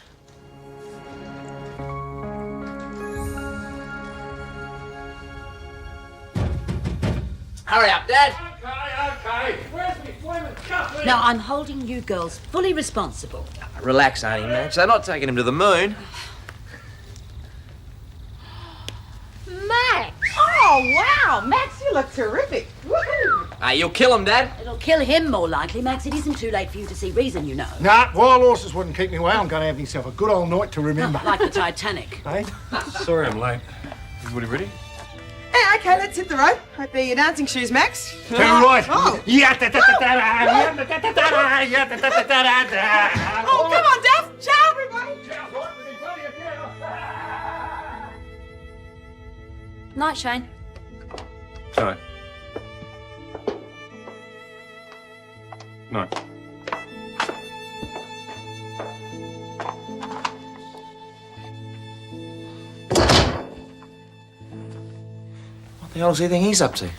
Hurry up, Dad! Okay. Where's me swimming? Just Now, I'm holding you girls fully responsible. Relax, Auntie Madge. They're not taking him to the moon. Max! Oh, wow. Max, you look terrific. Woohoo! You'll kill him, Dad. It'll kill him more likely, Max. It isn't too late for you to see reason, you know. Nah, wild horses wouldn't keep me away. I'm going to have myself a good old night to remember. Like the Titanic. Eh? Sorry I'm late. Is everybody ready? Hey, OK, let's hit the road. Hope they're your dancing shoes, Max. Too right. Oh. Oh, come on, Daph. Ciao, everybody. Night, Shane. Sorry. No. What the hell's he think he's up to?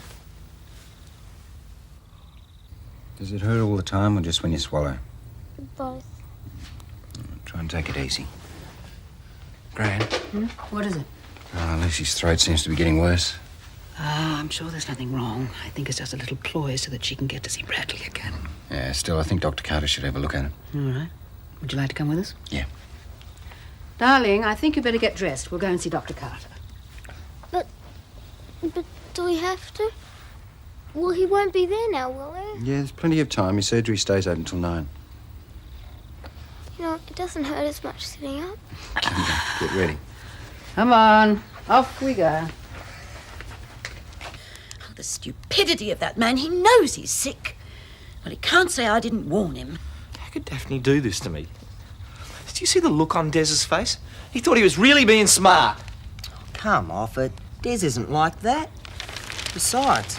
Does it hurt all the time or just when you swallow? Both. Try and take it easy. Gran, What is it? Lucy's throat seems to be getting worse. I'm sure there's nothing wrong. I think it's just a little ploy so that she can get to see Bradley again. Yeah, still, I think Dr. Carter should have a look at it. All right. Would you like to come with us? Yeah. Darling, I think you better get dressed. We'll go and see Dr. Carter. But do we have to? Well, he won't be there now, will he? Yeah, there's plenty of time. His surgery stays open till 9. You know, it doesn't hurt as much sitting up. Get ready. Come on. Off we go. Oh, the stupidity of that man. He knows he's sick. Well, he can't say I didn't warn him. How could Daphne do this to me? Did you see the look on Dez's face? He thought he was really being smart. Come off it. Des isn't like that. Besides,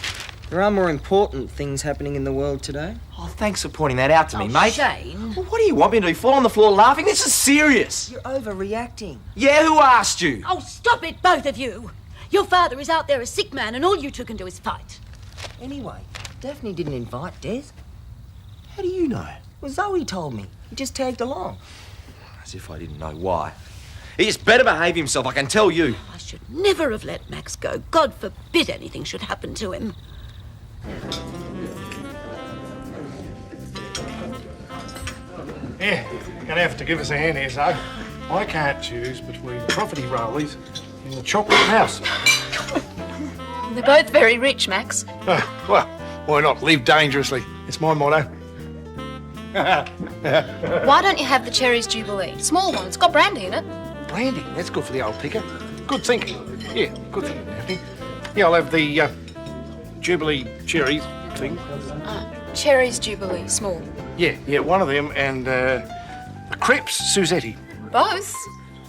there are more important things happening in the world today. Oh, thanks for pointing that out to me, mate. Shane. Well, what do you want me to do? Fall on the floor laughing? This is serious. You're overreacting. Yeah, who asked you? Oh, stop it, both of you. Your father is out there a sick man and all you two can do is fight. Anyway, Daphne didn't invite Des. How do you know? Well, Zoe told me. He just tagged along. As if I didn't know why. He just better behave himself, I can tell you. I should never have let Max go. God forbid anything should happen to him. Yeah, you're going to have to give us a hand here, so I can't choose between property rollies and the chocolate mouse. They're both very rich, Max. Well, why not live dangerously? It's my motto. Why don't you have the Cherries Jubilee? Small one. It's got brandy in it. Brandy, that's good for the old picker. Good thinking. Yeah, good thinking, Daphne. Yeah, I'll have the Jubilee cherries thing. Cherries Jubilee, small. Yeah, one of them, and the crepes Suzetti. Both?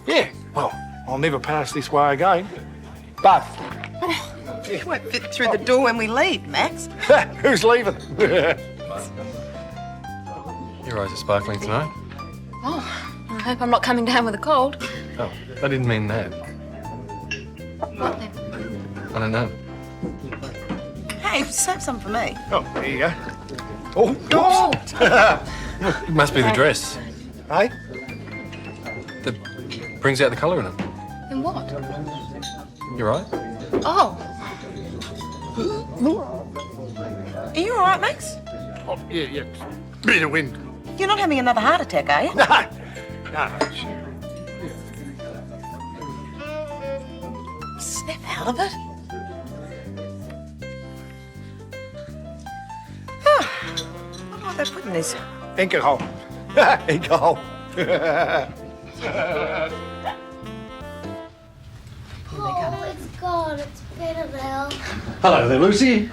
Yeah, well, I'll never pass this way again. Both. You won't fit through the door when we leave, Max. Who's leaving? Your eyes are sparkling tonight. Oh, I hope I'm not coming down with a cold. Oh, I didn't mean that. What then? I don't know. Hey, save some for me. Oh, there you go. Oh, God! It must be the dress. Hey? That brings out the colour in it. In what? You're right. Oh. Are you all right, Max? Oh, yeah. Bit of wind. You're not having another heart attack, are you? No. Snap out of it. What are they putting this? Alcohol. Alcohol. Oh, it's gone. It's better now. Hello there, Lucy.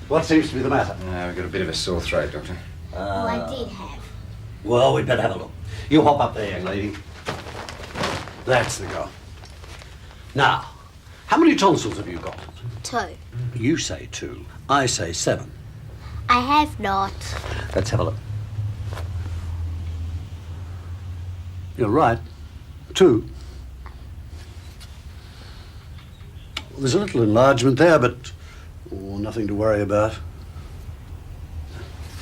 What seems to be the matter? We've got a bit of a sore throat, Doctor. Well, I did have. Well, we'd better have a look. You hop up there, young lady. That's the girl. Now, how many tonsils have you got? 2. You say 2. I say 7. I have not. Let's have a look. You're right. 2. There's a little enlargement there, but nothing to worry about.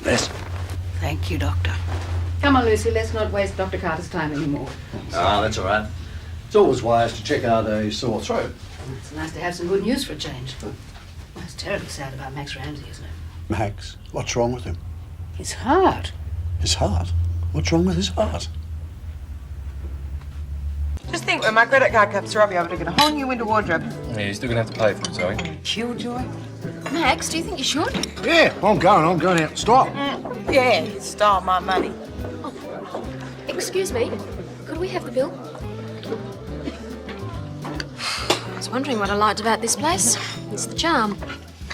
Yes. Thank you, Doctor. Come on, Lucy, let's not waste Dr. Carter's time anymore. That's all right. It's always wise to check out a sore throat. It's nice to have some good news for a change. It's terribly sad about Max Ramsay, isn't it? Max, what's wrong with him? His heart. His heart? What's wrong with his heart? Just think, when my credit card comes through, I'll be able to get a whole new winter wardrobe. Yeah, you're still going to have to pay for it, Zoe. Killjoy. Max, do you think you should? Yeah, I'm going out. Stop. Yeah, you stole my money. Excuse me, could we have the bill? I was wondering what I liked about this place. It's the charm.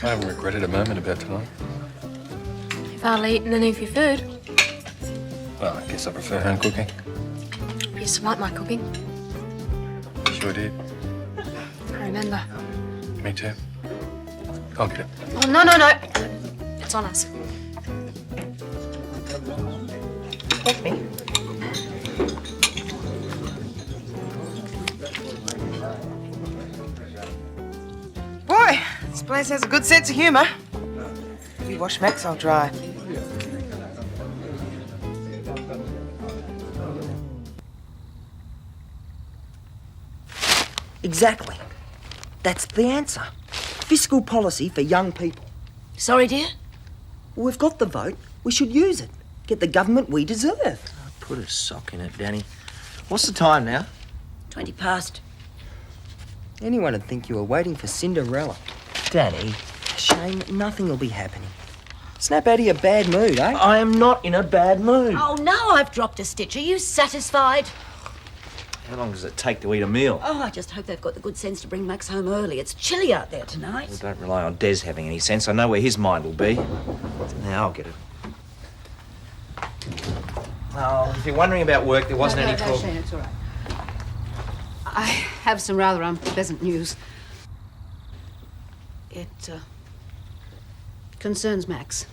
I haven't regretted a moment about tonight. You've hardly eaten any of your food. Well, I guess I prefer home cooking. You used to like my cooking. Sure did. I remember. Me too. I'll get it. Oh, no, no, no. It's on us. Let me. Boy, this place has a good sense of humour. If you wash Max, I'll dry. Exactly. That's the answer. Fiscal policy for young people. Sorry, dear? We've got the vote. We should use it. Get the government we deserve. Put a sock in it, Danny. What's the time now? 20 past. Anyone would think you were waiting for Cinderella. Danny. Shame nothing will be happening. Snap out of your bad mood, eh? I am not in a bad mood. Oh, now I've dropped a stitch. Are you satisfied? How long does it take to eat a meal? Oh, I just hope they've got the good sense to bring Max home early. It's chilly out there tonight. Well, don't rely on Des having any sense. I know where his mind will be. Now I'll get it. Oh, if you're wondering about work, there wasn't any talk. Shane, it's all right. I have some rather unpleasant news. It concerns Max.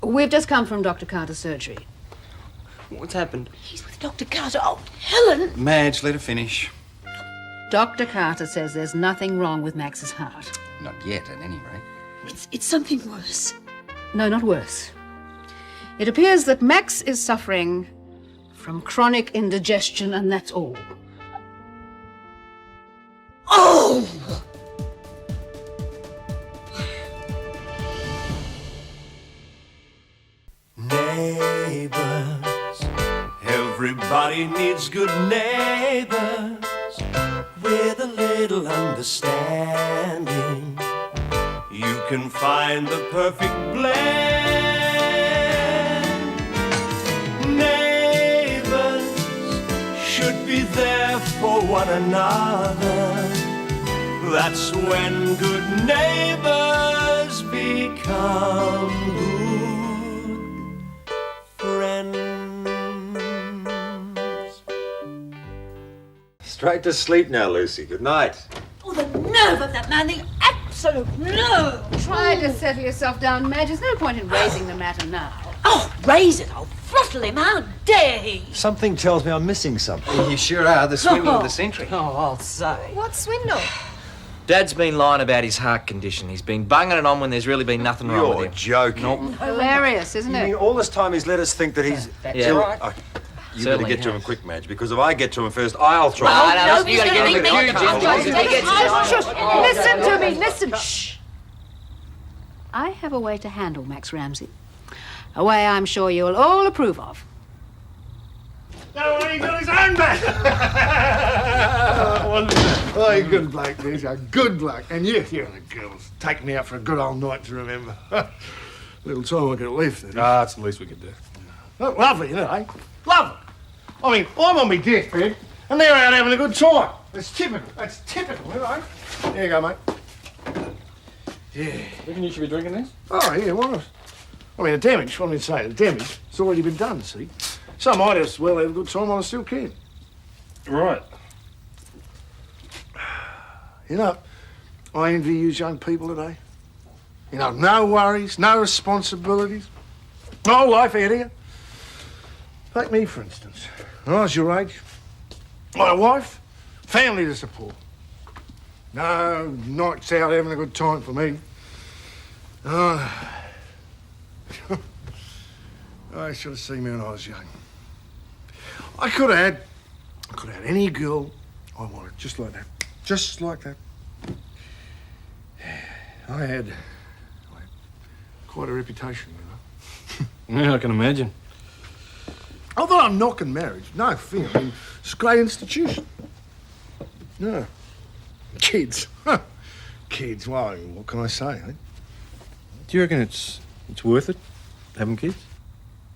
We've just come from Dr. Carter's surgery. What's happened? He's with Dr. Carter. Oh, Helen! Madge, let her finish. Dr. Carter says there's nothing wrong with Max's heart. Not yet, at any rate. It's something worse. No, not worse. It appears that Max is suffering from chronic indigestion, and that's all. Oh! Neighbours, everybody needs good neighbours with a little understanding. You can find the perfect blend. Neighbours should be there for one another. That's when good neighbours become good friends. Straight to sleep now, Lucy. Good night. Oh, the nerve of that man, the absolute nerve! Try to settle yourself down, Madge. There's no point in raising the matter now. Oh, raise it! I'll throttle him. How dare he? Something tells me I'm missing something. You sure are the swindle of the century. Oh, I'll say. What swindle? Dad's been lying about his heart condition. He's been bunging it on when there's really been nothing wrong with You're him. joking. Nope. Hilarious, isn't You it? mean all this time he's let us think that he's... Yeah. right. You better Certainly get to him has. quick, Madge, because if I get to him first, I'll try. No, you gotta get him with you, Jim. Listen to me, listen. Shh. I have a way to handle Max Ramsay. A way I'm sure you'll all approve of. No, he's got his own back. Oh, you're good bloke, Des. You're good bloke. And you and the girls take me out for a good old night to remember. Little time I could have left. It's the least we could do. Oh, lovely, you know, eh? Lovely. I mean, I'm on my deathbed, and they're out having a good time. That's typical. That's typical, you know. There you go, mate. Yeah. Reckon you should be drinking this? Oh, yeah, why not? I mean, the damage, what I mean to say, the damage, it's already been done, see? Some might as well have a good time while I still can. Right. You know, I envy you young people today. You know, no worries, no responsibilities. No life out here. Take me, for instance. When I was your age, my wife, family to support. No nights out having a good time for me. Oh. I should have seen me when I was young. I could have had any girl I wanted, just like that. Just like that. I had quite a reputation, you know. Yeah, I can imagine. Not that I'm knocking marriage. No fear. I mean, it's a great institution. No. Kids. Kids, well, what can I say, eh? Do you reckon it's worth it, having kids?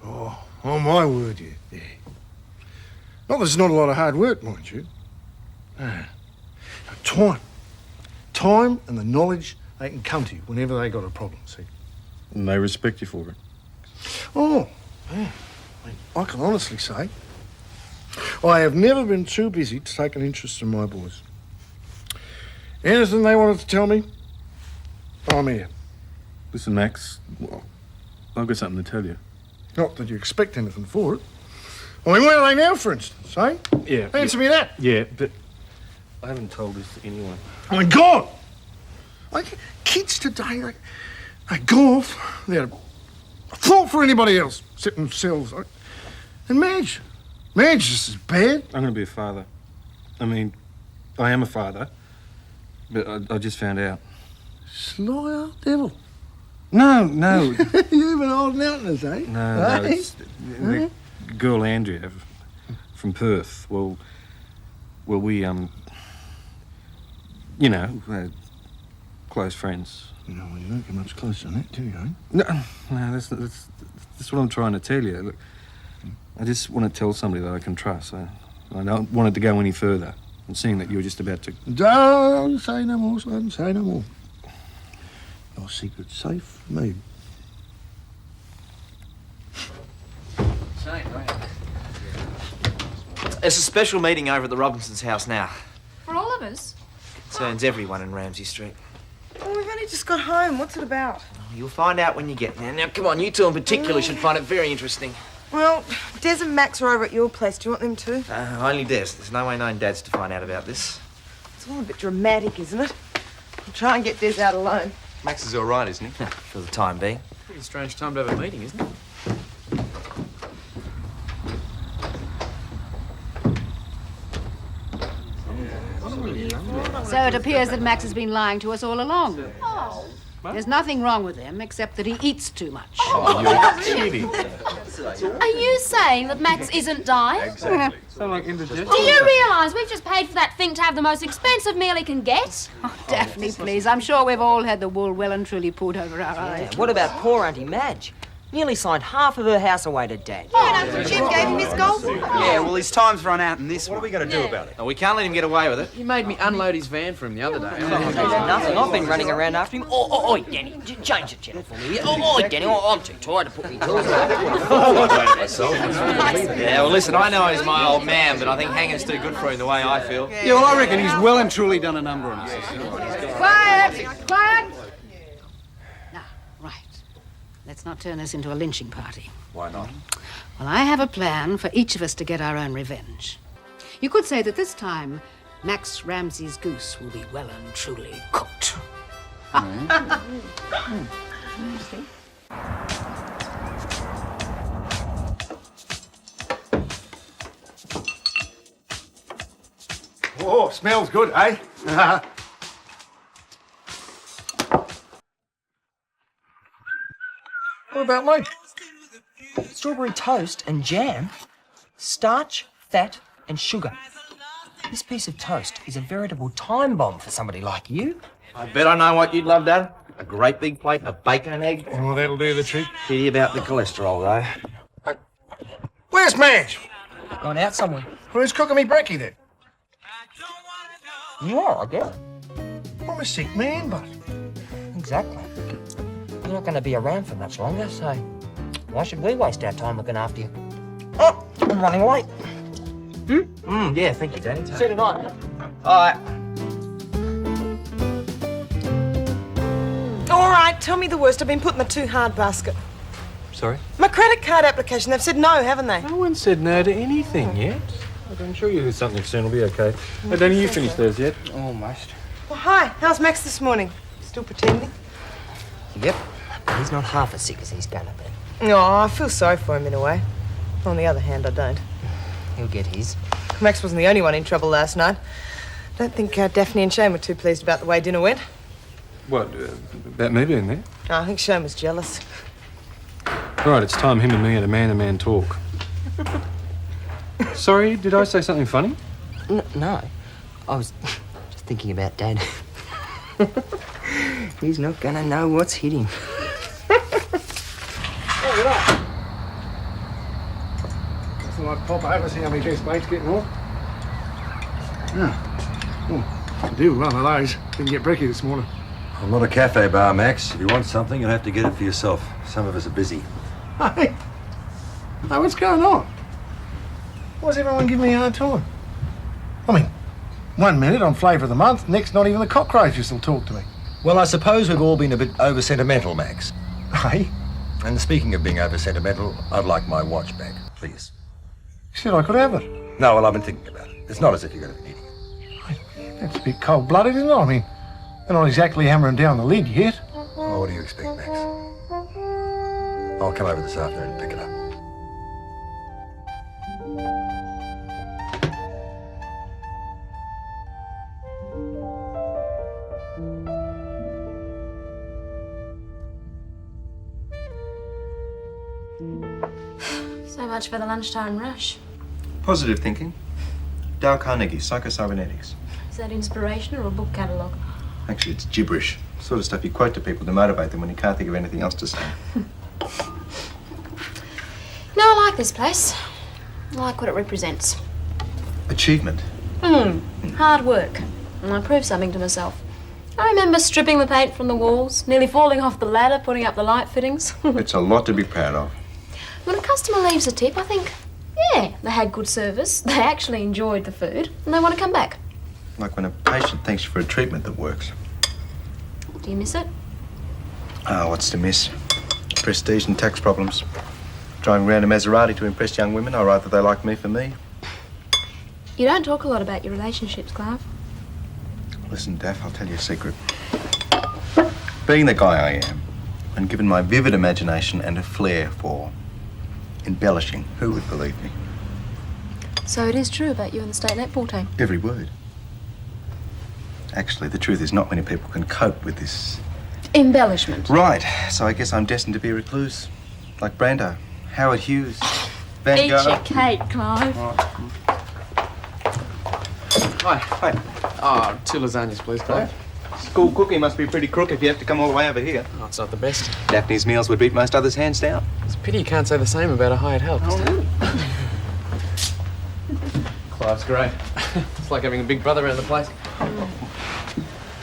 Oh, on my word, yeah. Not that it's not a lot of hard work, mind you. No. Time and the knowledge they can come to you whenever they got a problem, see? And they respect you for it. Oh, yeah. I can honestly say I have never been too busy to take an interest in my boys. Anything they wanted to tell me, I'm here. Listen, Max, well, I've got something to tell you. Not that you expect anything for it. I mean, where are they now, for instance, eh? Yeah. Answer me that. Yeah, but I haven't told this to anyone. Oh, my God! Like, kids today, they go off without a thought for anybody else, except themselves. And Madge just as bad. I'm going to be a father. I mean, I am a father, but I just found out. Sly old devil. No. You've been holding out in this, eh? No, it's the girl Andrea from Perth. Well, we, close friends. No, well, you don't get much closer than that, do you, eh? No, that's what I'm trying to tell you. Look, I just want to tell somebody that I can trust. I don't want it to go any further. And seeing that you're just about to... Don't say no more, son. Say no more. Your secret's safe with me. It's a special meeting over at the Robinsons' house now. For all of us? Concerns everyone in Ramsay Street. Oh, we've only just got home. What's it about? You'll find out when you get there. Now, come on, you two in particular should find it very interesting. Well, Des and Max are over at your place. Do you want them too? Only Des. There's no way known Dad's to find out about this. It's all a bit dramatic, isn't it? I'll try and get Des out alone. Max is all right, isn't he? For the time being. Pretty strange time to have a meeting, isn't it? So it appears that Max has been lying to us all along. Oh. There's nothing wrong with him except that he eats too much. Oh, you're kidding. Are you saying that Max isn't dying? Exactly. Sound like indigestion. Do you realise we've just paid for that thing to have the most expensive meal he can get? Oh, Daphne, please. I'm sure we've all had the wool well and truly pulled over our eyes. What about poor Auntie Madge? Nearly signed half of her house away to Dad. Jim gave him his gold. Yeah, well, his time's run out in this. What are we going to do about it? No, we can't let him get away with it. He made me unload his van for him the other day. Nothing. I've been running around after him. Oi, Danny, change the channel for me. Oi, Danny, I'm too tired to put me tools on. Yeah, well, listen, I know he's my old man, but I think hanging's too good for him the way I feel. Yeah, well, I reckon he's well and truly done a number on us. Quiet! Quiet! Now, right. Let's not turn this into a lynching party. Why not? Well, I have a plan for each of us to get our own revenge. You could say that this time, Max Ramsay's goose will be well and truly cooked. Oh, smells good, eh? What about me? Strawberry toast and jam, starch, fat, and sugar. This piece of toast is a veritable time bomb for somebody like you. I bet I know what you'd love, Dad. A great big plate of bacon and egg. Oh, that'll do the trick. Pity about the cholesterol, though. Where's Madge? Gone out somewhere. Who's cooking me brekkie then? You are, I guess. I'm a sick man, but... Exactly. You're not going to be around for much longer, so why should we waste our time looking after you? Oh, I'm running late. Yeah, thank you, Danny. See you tonight. All right. All right, tell me the worst. I've been put in the too hard basket. Sorry? My credit card application, they've said no, haven't they? No one said no to anything yet. I can assure you something soon will be okay. Hey, Danny, you finished theirs yet? Almost. Well, hi. How's Max this morning? Still pretending? Yep. He's not half as sick as he's gonna be. Oh, I feel sorry for him in a way. On the other hand, I don't. He'll get his. Max wasn't the only one in trouble last night. I don't think Daphne and Shane were too pleased about the way dinner went. What, about me being there? Oh, I think Shane was jealous. Right, it's time him and me had a man-to-man talk. Sorry, did I say something funny? No. I was just thinking about Dad. He's not gonna know what's hit him. Oh, you're up. I thought I'd pop over, see how my best mate's getting on. Yeah. Oh, could do with one of those. Didn't get brekkie this morning. I'm not a cafe bar, Max. If you want something, you'll have to get it for yourself. Some of us are busy. Hey, what's going on? Why's everyone giving me a hard time? I mean, 1 minute I'm flavour of the month, next not even the cockroaches will talk to me. Well, I suppose we've all been a bit over-sentimental, Max. Hey? And speaking of being over-sentimental, I'd like my watch back, please. You said I could have it. No, well, I've been thinking about it. It's not as if you're going to be needing it. That's a bit cold-blooded, isn't it? I mean, they're not exactly hammering down the lid yet. Well, what do you expect, Max? I'll come over this afternoon and pick it up. So much for the lunchtime rush. Positive thinking. Dale Carnegie, Psycho-Cybernetics. Is that inspiration or a book catalogue? Actually, it's gibberish. Sort of stuff you quote to people to motivate them when you can't think of anything else to say. No, I like this place. I like what it represents. Achievement. Hard work. And I proved something to myself. I remember stripping the paint from the walls, nearly falling off the ladder, putting up the light fittings. It's a lot to be proud of. When a customer leaves a tip, I think, yeah, they had good service, they actually enjoyed the food, and they want to come back. Like when a patient thanks you for a treatment that works. Do you miss it? Oh, what's to miss? Prestige and tax problems. Driving around a Maserati to impress young women, or rather they like me for me. You don't talk a lot about your relationships, Clarke. Listen, Daff, I'll tell you a secret. Being the guy I am, and given my vivid imagination and a flair for embellishing, who would believe me? So it is true about you and the state netball team? Every word. Actually, the truth is not many people can cope with this. Embellishment. Right, so I guess I'm destined to be a recluse. Like Brando, Howard Hughes, Van Eat Gogh. your cake, Clive. Hi. Oh, 2 lasagnas, please, Clive. School cooking must be pretty crook if you have to come all the way over here. Oh, it's not the best. Daphne's meals would beat most others hands down. It's a pity you can't say the same about a hired help. Clive's great. It's like having a big brother around the place.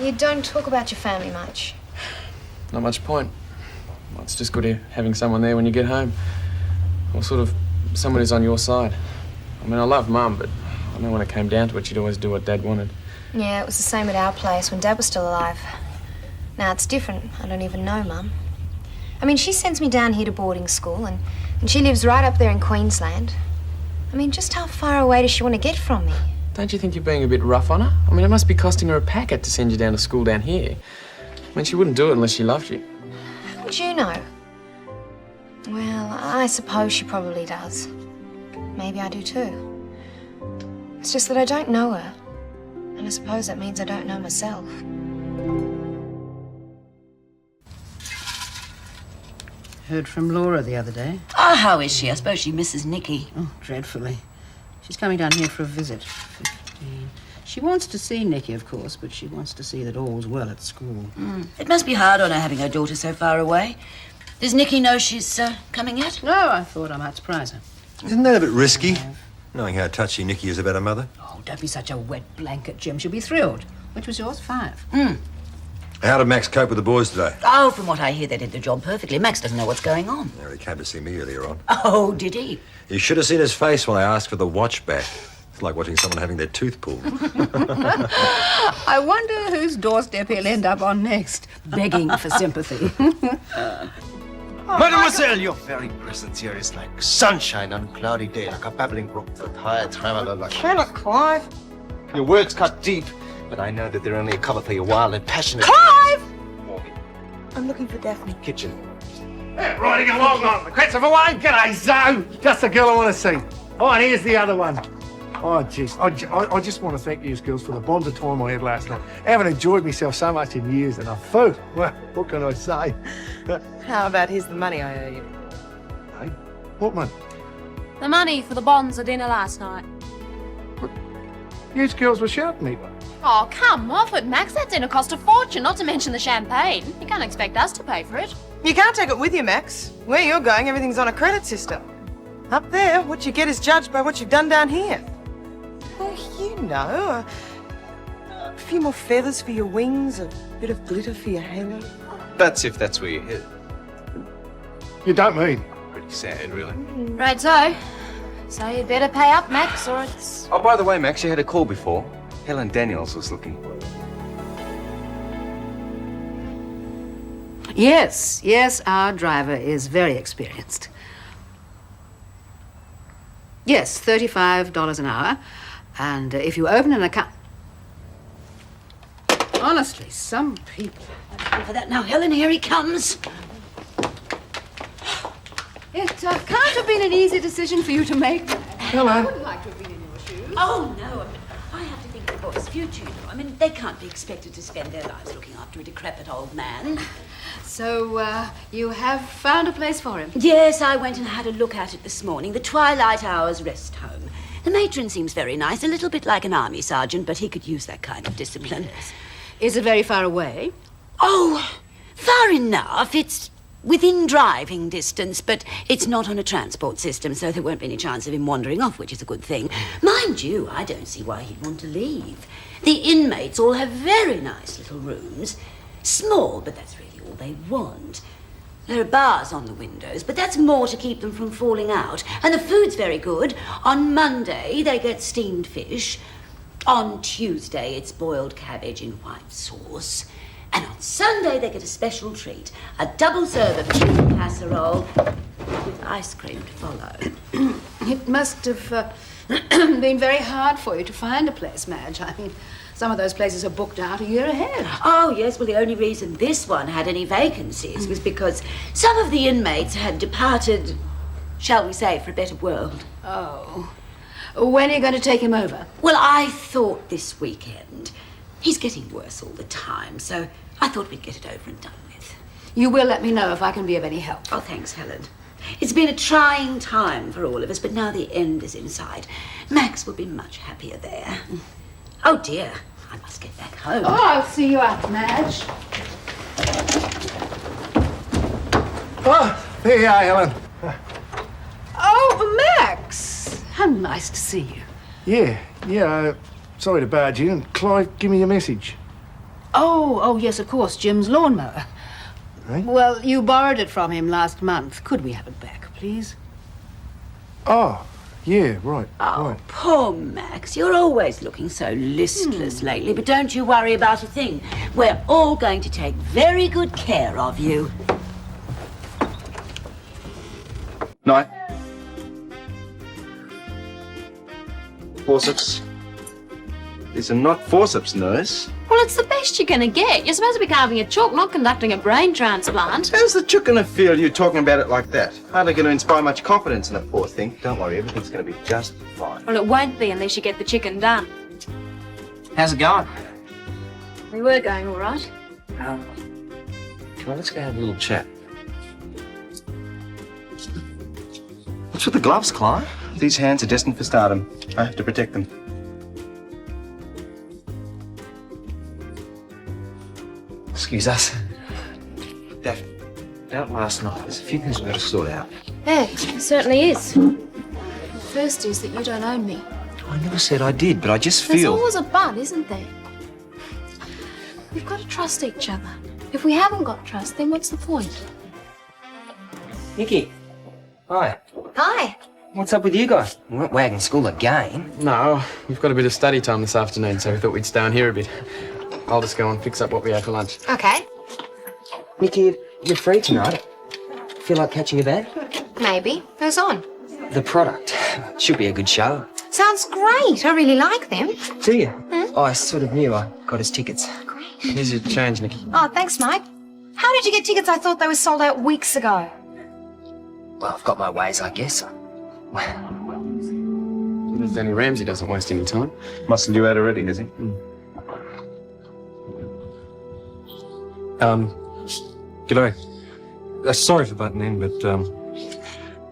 You don't talk about your family much. Not much point. Well, it's just good having someone there when you get home. Or sort of someone who's on your side. I mean, I love Mum, but I know when it came down to it, she'd always do what Dad wanted. Yeah, it was the same at our place when Dad was still alive. Now it's different. I don't even know Mum. I mean, she sends me down here to boarding school and she lives right up there in Queensland. I mean, just how far away does she want to get from me? Don't you think you're being a bit rough on her? I mean, it must be costing her a packet to send you down to school down here. I mean, she wouldn't do it unless she loved you. How would you know? Well, I suppose she probably does. Maybe I do too. It's just that I don't know her. And I suppose that means I don't know myself. Heard from Laura the other day. Oh, how is she? I suppose she misses Nicky. Oh, dreadfully. She's coming down here for a visit. 15. She wants to see Nicky, of course, but she wants to see that all's well at school. It must be hard on her having her daughter so far away. Does Nicky know she's coming yet? No, I thought I might surprise her. Isn't that a bit risky? Knowing how touchy Nicky is about her mother? Oh, don't be such a wet blanket, Jim. She'll be thrilled. Which was yours? 5. How did Max cope with the boys today? Oh, from what I hear, they did the job perfectly. Max doesn't know what's going on. Yeah, he came to see me earlier on. Oh, did he? You should have seen his face when I asked for the watch back. It's like watching someone having their tooth pulled. I wonder whose doorstep he'll end up on next, begging for sympathy. Mademoiselle, your very presence here is like sunshine on a cloudy day, like a babbling brook for a tired traveler like... Shut up, Clive. Your words cut deep, but I know that they're only a cover for your wild and passionate... Clive! I'm looking for Daphne. Kitchen. Yeah, riding along on the crest of a wave. G'day, Zoe. Just the girl I want to see. Oh, and here's the other one. Oh, jeez. I just want to thank you girls for the bond of time I had last night. I haven't enjoyed myself so much in years, and I food. Well, what can I say? How about here's the money I owe you? Hey, what money? The money for the bonds at dinner last night. You girls were shouting me. Oh, come off it, Max. That dinner cost a fortune, not to mention the champagne. You can't expect us to pay for it. You can't take it with you, Max. Where you're going, everything's on a credit system. Up there, what you get is judged by what you've done down here. Oh, you know, a few more feathers for your wings, a bit of glitter for your halo. That's if that's where you're headed. You don't mean? Pretty sad, really. Right, so you'd better pay up, Max, or it's... Oh, by the way, Max, you had a call before. Helen Daniels was looking. Yes, our driver is very experienced. Yes, $35 an hour. And if you open an account... Honestly, some people... For that now, Helen, here he comes. It can't have been an easy decision for you to make. Helen. I wouldn't like to have been in your shoes. Oh, no. I have to think of the boys' future, you know. I mean, they can't be expected to spend their lives looking after a decrepit old man. So, you have found a place for him? Yes, I went and had a look at it this morning. The Twilight Hours Rest Home. The matron seems very nice, a little bit like an army sergeant, but he could use that kind of discipline. Yes. Is it very far away? Oh, far enough. It's within driving distance, but it's not on a transport system, so there won't be any chance of him wandering off, which is a good thing. Mind you, I don't see why he'd want to leave. The inmates all have very nice little rooms. Small, but that's really all they want. There are bars on the windows, but that's more to keep them from falling out. And the food's very good. On Monday, they get steamed fish. On Tuesday, it's boiled cabbage in white sauce. And on Sunday, they get a special treat, a double serve of chicken casserole with ice cream to follow. It must have been very hard for you to find a place, Madge. I mean, some of those places are booked out a year ahead. Oh, yes. Well, the only reason this one had any vacancies was because some of the inmates had departed, shall we say, for a better world. Oh. When are you going to take him over? Well, I thought this weekend. He's getting worse all the time, so I thought we'd get it over and done with. You will let me know if I can be of any help. Oh, thanks, Helen. It's been a trying time for all of us, but now the end is in sight. Max will be much happier there. Oh, dear. I must get back home. Oh, I'll see you out, Madge. Oh, there you are, Helen. Oh, Max. How nice to see you. Yeah. Sorry to barge in. Clive, give me a message. Oh, yes, of course. Jim's lawnmower. Right? Well, you borrowed it from him last month. Could we have it back, please? Oh, yeah, right. Oh, poor Max. You're always looking so listless lately, but don't you worry about a thing. We're all going to take very good care of you. Night. Forceps. These are not forceps, nurse. Well, it's the best you're gonna get. You're supposed to be carving a chook, not conducting a brain transplant. How's the chook gonna feel, you talking about it like that? Hardly gonna inspire much confidence in the poor thing. Don't worry, everything's gonna be just fine. Well, it won't be unless you get the chicken done. How's it going? We were going all right. Come on, let's go have a little chat. What's with the gloves, Clarke? These hands are destined for stardom. I have to protect them. Excuse us. Daphne, about last night, there's a few things we've got to sort out. Yeah, it certainly is. First is that you don't own me. I never said I did, but I just There's feel... always a but, isn't there? We've got to trust each other. If we haven't got trust, then what's the point? Vikki. Hi. Hi. What's up with you guys? We weren't wagging school again. No, we've got a bit of study time this afternoon, so we thought we'd stay on here a bit. I'll just go and fix up what we had for lunch. Okay. Vikki, you're free tonight. Feel like catching a band? Maybe. Who's on? The Product. Should be a good show. Sounds great. I really like them. Do you? I sort of knew I got us tickets. Great. Here's your change, Nikki. Oh, thanks, Mike. How did you get tickets? I thought they were sold out weeks ago. Well, I've got my ways, I guess. Danny Ramsay doesn't waste any time. Mustn't you out already, has he? G'day. Sorry for butting in, but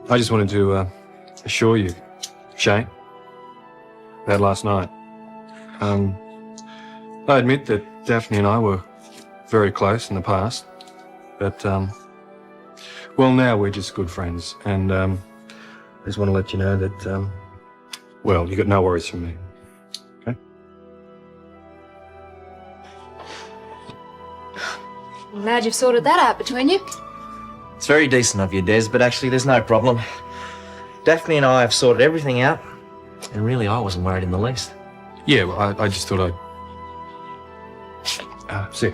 I just wanted to assure you, Shane, about last night. I admit that Daphne and I were very close in the past, but, well, now we're just good friends, and I just want to let you know that, well, you got no worries from me, okay? I'm glad you've sorted that out between you. It's very decent of you, Des, but actually there's no problem. Daphne and I have sorted everything out, and really I wasn't worried in the least. Yeah, well, I just thought I'd... see you.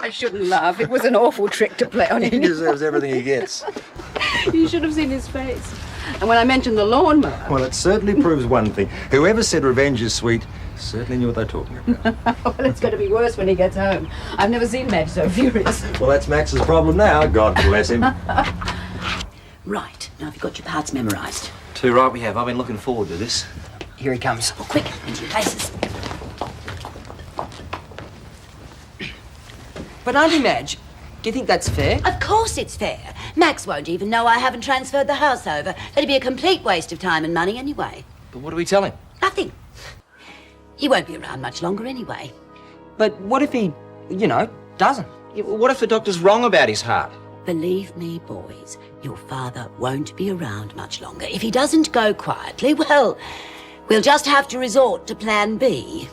I shouldn't laugh. It was an awful trick to play on him. He deserves everything he gets. You should have seen his face. And when I mentioned the lawnmower... Well, it certainly proves one thing. Whoever said revenge is sweet certainly knew what they're talking about. Well, it's going to be worse when he gets home. I've never seen Madge so furious. Well, that's Max's problem now. God bless him. Right, now have you got your parts memorised? Too right we have. I've been looking forward to this. Here he comes. Oh, quick, into your places. But Auntie Madge, do you think that's fair? Of course it's fair. Max won't even know I haven't transferred the house over. That'd be a complete waste of time and money anyway. But what do we tell him? Nothing. He won't be around much longer anyway. But what if he, doesn't? Yeah, well, what if the doctor's wrong about his heart? Believe me, boys, your father won't be around much longer. If he doesn't go quietly, well, we'll just have to resort to Plan B.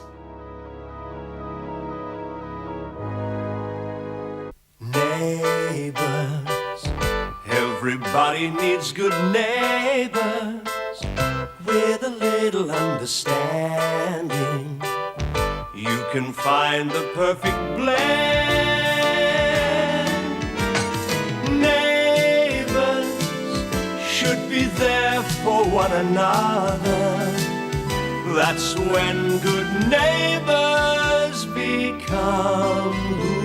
Neighbours, everybody needs good neighbours with a little understanding. You can find the perfect blend. Neighbours should be there for one another. That's when good neighbours become good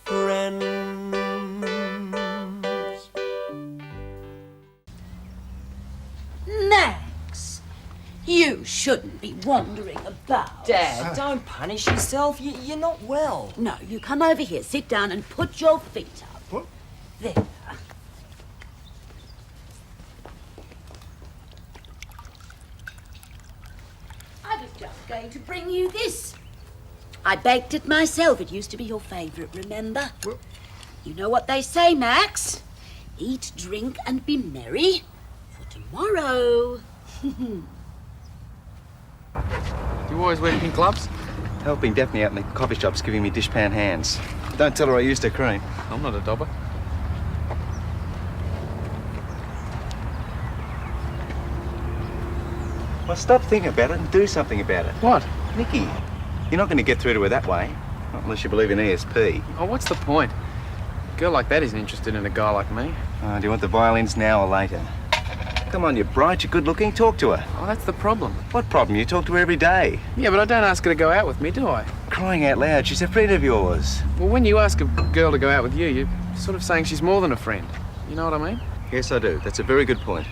friends. Max, you shouldn't be wandering about. Dad, don't punish yourself. You're not well. No, you come over here, sit down and put your feet up. What? There. I was just going to bring you this. I baked it myself. It used to be your favourite, remember? What? You know what they say, Max? Eat, drink and be merry for tomorrow. Do you always wear pink gloves? Helping Daphne out in the coffee shop's giving me dishpan hands. Don't tell her I used her cream. I'm not a dobber. Well, stop thinking about it and do something about it. What? Nikki, you're not going to get through to her that way. Not unless you believe in ESP. Oh, what's the point? A girl like that isn't interested in a guy like me. Oh, do you want the violins now or later? Come on, you're bright, you're good looking, talk to her. Oh, that's the problem. What problem? You talk to her every day. Yeah, but I don't ask her to go out with me, do I? Crying out loud, she's a friend of yours. Well, when you ask a girl to go out with you, you're sort of saying she's more than a friend. You know what I mean? Yes, I do. That's a very good point.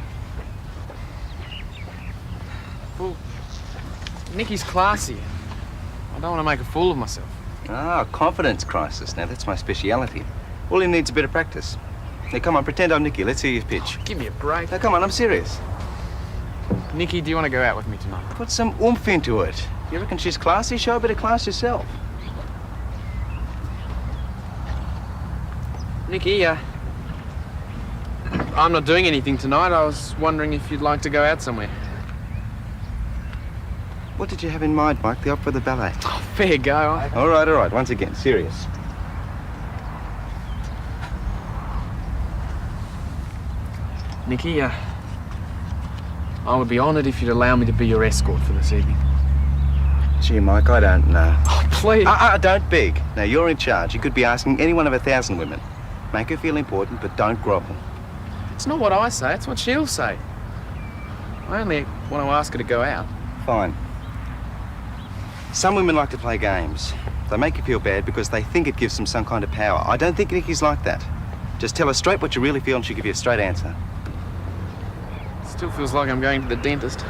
Well, Nikki's classy. I don't want to make a fool of myself. Ah, confidence crisis. Now, that's my speciality. All he needs a bit of practice. Now, come on, pretend I'm Nikki. Let's see you pitch. Give me a break. Now, come on, I'm serious. Nikki, do you want to go out with me tonight? Put some oomph into it. You reckon she's classy? Show a bit of class yourself. Nikki, I'm not doing anything tonight. I was wondering if you'd like to go out somewhere. What did you have in mind, Mike? The opera or the ballet? Oh, fair go. All right. Once again, serious. Nikki, I would be honoured if you'd allow me to be your escort for this evening. Gee, Mike, I don't know. Oh, please. Don't beg. Now, you're in charge. You could be asking any one of 1,000 women. Make her feel important, but don't grovel. It's not what I say, it's what she'll say. I only want to ask her to go out. Fine. Some women like to play games. They make you feel bad because they think it gives them some kind of power. I don't think Nikki's like that. Just tell her straight what you really feel and she'll give you a straight answer. Still feels like I'm going to the dentist.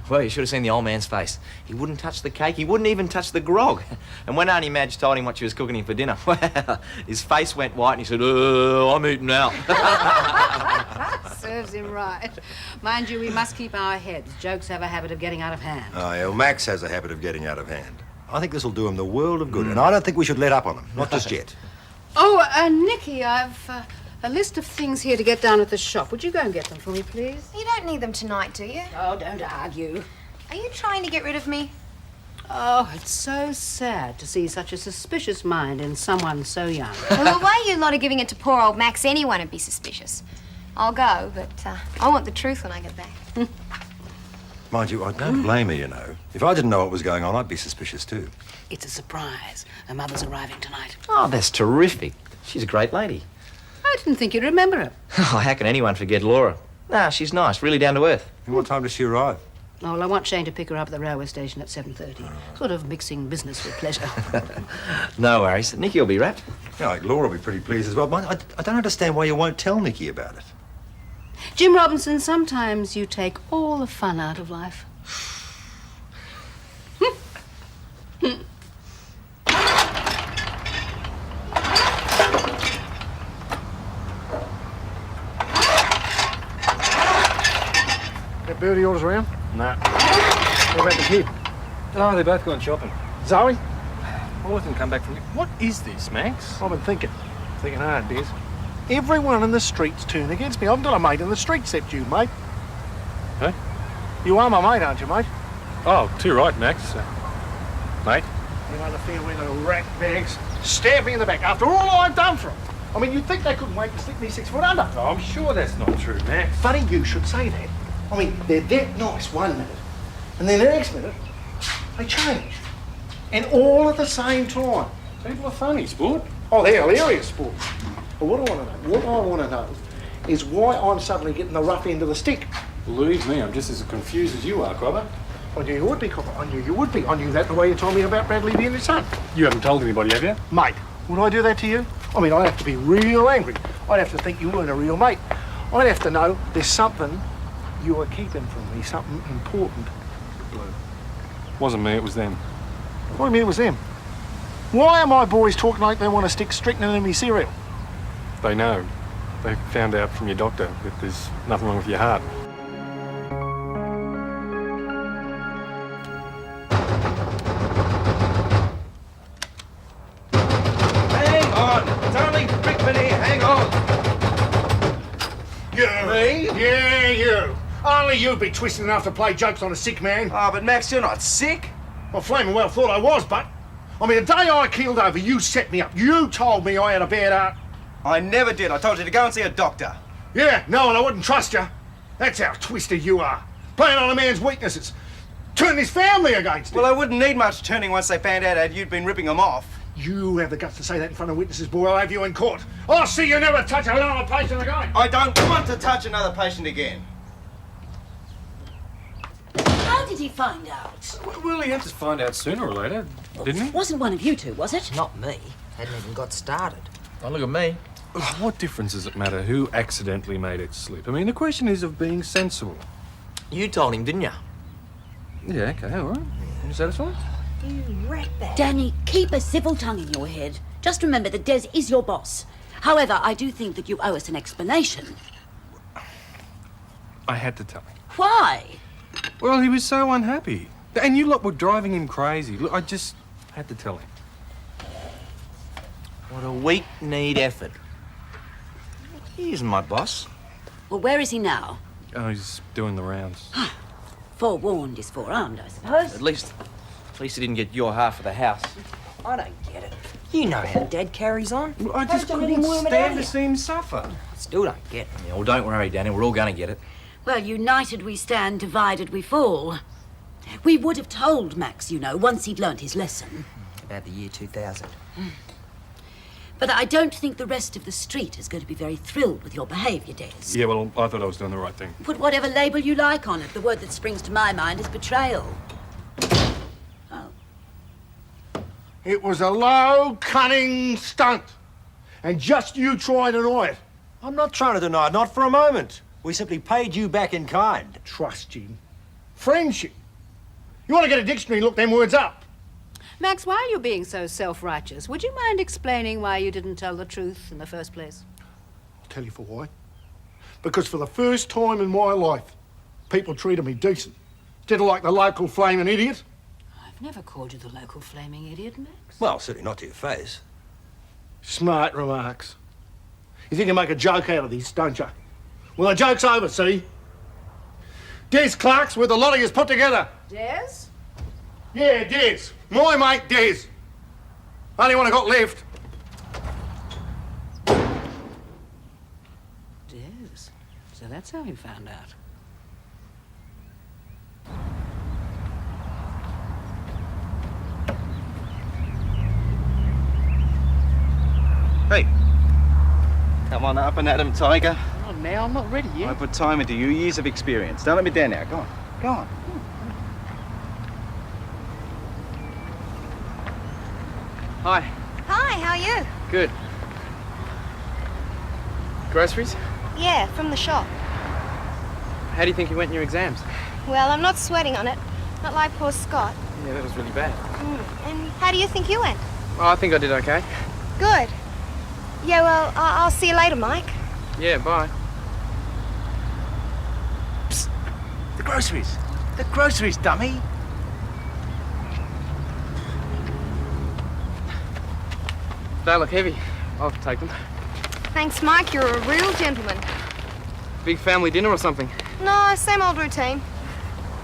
Well, you should have seen the old man's face. He wouldn't touch the cake. He wouldn't even touch the grog. And when Auntie Madge told him what she was cooking him for dinner, well, his face went white and he said, I'm eating out. Serves him right. Mind you, we must keep our heads. Jokes have a habit of getting out of hand. Oh, yeah, well, Max has a habit of getting out of hand. I think this will do him the world of good, and I don't think we should let up on him. Not just yet. Oh, Nicky, I've a list of things here to get down at the shop. Would you go and get them for me, please? You don't need them tonight, do you? Oh, don't argue. Are you trying to get rid of me? Oh, it's so sad to see such a suspicious mind in someone so young. Well, the way you lot are giving it to poor old Max, anyone would be suspicious. I'll go, but I want the truth when I get back. Mind you, I don't blame her, you know. If I didn't know what was going on, I'd be suspicious too. It's a surprise. Her mother's arriving tonight. Oh, that's terrific. She's a great lady. I didn't think you'd remember her. Oh, how can anyone forget Laura? Nah, she's nice, really down to earth. And what time does she arrive? Oh, well, I want Shane to pick her up at the railway station at 7:30. Sort of mixing business with pleasure. No worries. Nicky will be wrapped. Yeah, like Laura will be pretty pleased as well. Mind, I don't understand why you won't tell Nicky about it. Jim Robinson, sometimes you take all the fun out of life. That birdie yours around? Nah. What about the kid? Oh, they're both gone shopping. Zoe? All of them come back from... What is this, Max? I've been thinking hard, Des. Everyone in the streets turned against me. I've got a mate in the street except you, mate. Huh? You are my mate, aren't you, mate? Oh, too right, Max. Mate? You know the farewell little rat bags. Stab me in the back after all I've done for them. I mean, you'd think they couldn't wait to stick me 6 foot under. Oh, I'm sure that's not true, Max. Funny you should say that. I mean, they're that nice 1 minute, and then the next minute, they change. And all at the same time. People are funny, sport. Oh, they're hilarious, sport. But what I want to know is why I'm suddenly getting the rough end of the stick. Believe me, I'm just as confused as you are, Cobber. I knew you would be, Cobber. I knew you would be. I knew that the way you told me about Bradley being his son. You haven't told anybody, have you? Mate, would I do that to you? I mean, I'd have to be real angry. I'd have to think you weren't a real mate. I'd have to know there's something you are keeping from me, something important. Blue. Wasn't me, it was them. What do you mean it was them? Why are my boys talking like they want to stick strychnine in me cereal? They know. They found out from your doctor that there's nothing wrong with your heart. Hang on! It's only Brickman here, hang on! You? Me? Yeah, you. Only you'd be twisted enough to play jokes on a sick man. Oh, but Max, you're not sick. Well, flaming well thought I was, but... I mean, the day I keeled over, you set me up. You told me I had a bad heart. I never did. I told you to go and see a doctor. Yeah, no, and I wouldn't trust you. That's how twisted you are. Playing on a man's weaknesses. Turning his family against him. Well, I wouldn't need much turning once they found out you'd been ripping them off. You have the guts to say that in front of witnesses, boy. I'll have you in court. I'll see you never touch another patient again. I don't want to touch another patient again. How did he find out? Well, he had to find out sooner or later, didn't he? Wasn't one of you two, was it? Not me. Hadn't even got started. Don't look at me. What difference does it matter who accidentally made it slip? I mean, the question is of being sensible. You told him, didn't you? Yeah, okay, all right. You satisfied? You ratbag. Danny, keep a civil tongue in your head. Just remember that Des is your boss. However, I do think that you owe us an explanation. I had to tell him. Why? Well, he was so unhappy. And you lot were driving him crazy. Look, I just had to tell him. What a weak-kneed effort. He isn't my boss. Well, where is he now? Oh, he's doing the rounds. Forewarned is forearmed, I suppose. At least he didn't get your half of the house. I don't get it. You know how Dad carries on. Well, I just couldn't stand to see him suffer. Still don't get it. Yeah, well, don't worry, Danny. We're all going to get it. Well, united we stand, divided we fall. We would have told Max, you know, once he'd learnt his lesson. About the year 2000. But I don't think the rest of the street is going to be very thrilled with your behaviour, Des. Yeah, well, I thought I was doing the right thing. Put whatever label you like on it. The word that springs to my mind is betrayal. Oh. It was a low, cunning stunt. And just you try to deny it. I'm not trying to deny it, not for a moment. We simply paid you back in kind. Trust, Jim. Friendship. You want to get a dictionary, look them words up. Max, why are you being so self-righteous? Would you mind explaining why you didn't tell the truth in the first place? I'll tell you for why. Because for the first time in my life, people treated me decent. Instead of like the local flaming idiot. I've never called you the local flaming idiot, Max. Well, certainly not to your face. Smart remarks. You think you make a joke out of this, don't you? Well, the joke's over, see? Des Clarke's with a lot of yous put together. Des? Yeah, Des. My mate, Des. Only one I got left. Des? So that's how you found out. Hey. Come on up and at him, Tiger. Oh, now I'm not ready yet. I put time into you, years of experience. Don't let me down now. Go on. Go on. Hi. Hi, how are you? Good. Groceries? Yeah, from the shop. How do you think you went in your exams? Well, I'm not sweating on it. Not like poor Scott. Yeah, that was really bad. And how do you think you went? Oh, I think I did okay. Good. Yeah, well, I'll see you later, Mike. Yeah, bye. Psst. The groceries. The groceries, dummy. They look heavy. I'll take them. Thanks, Mike. You're a real gentleman. Big family dinner or something? No, same old routine.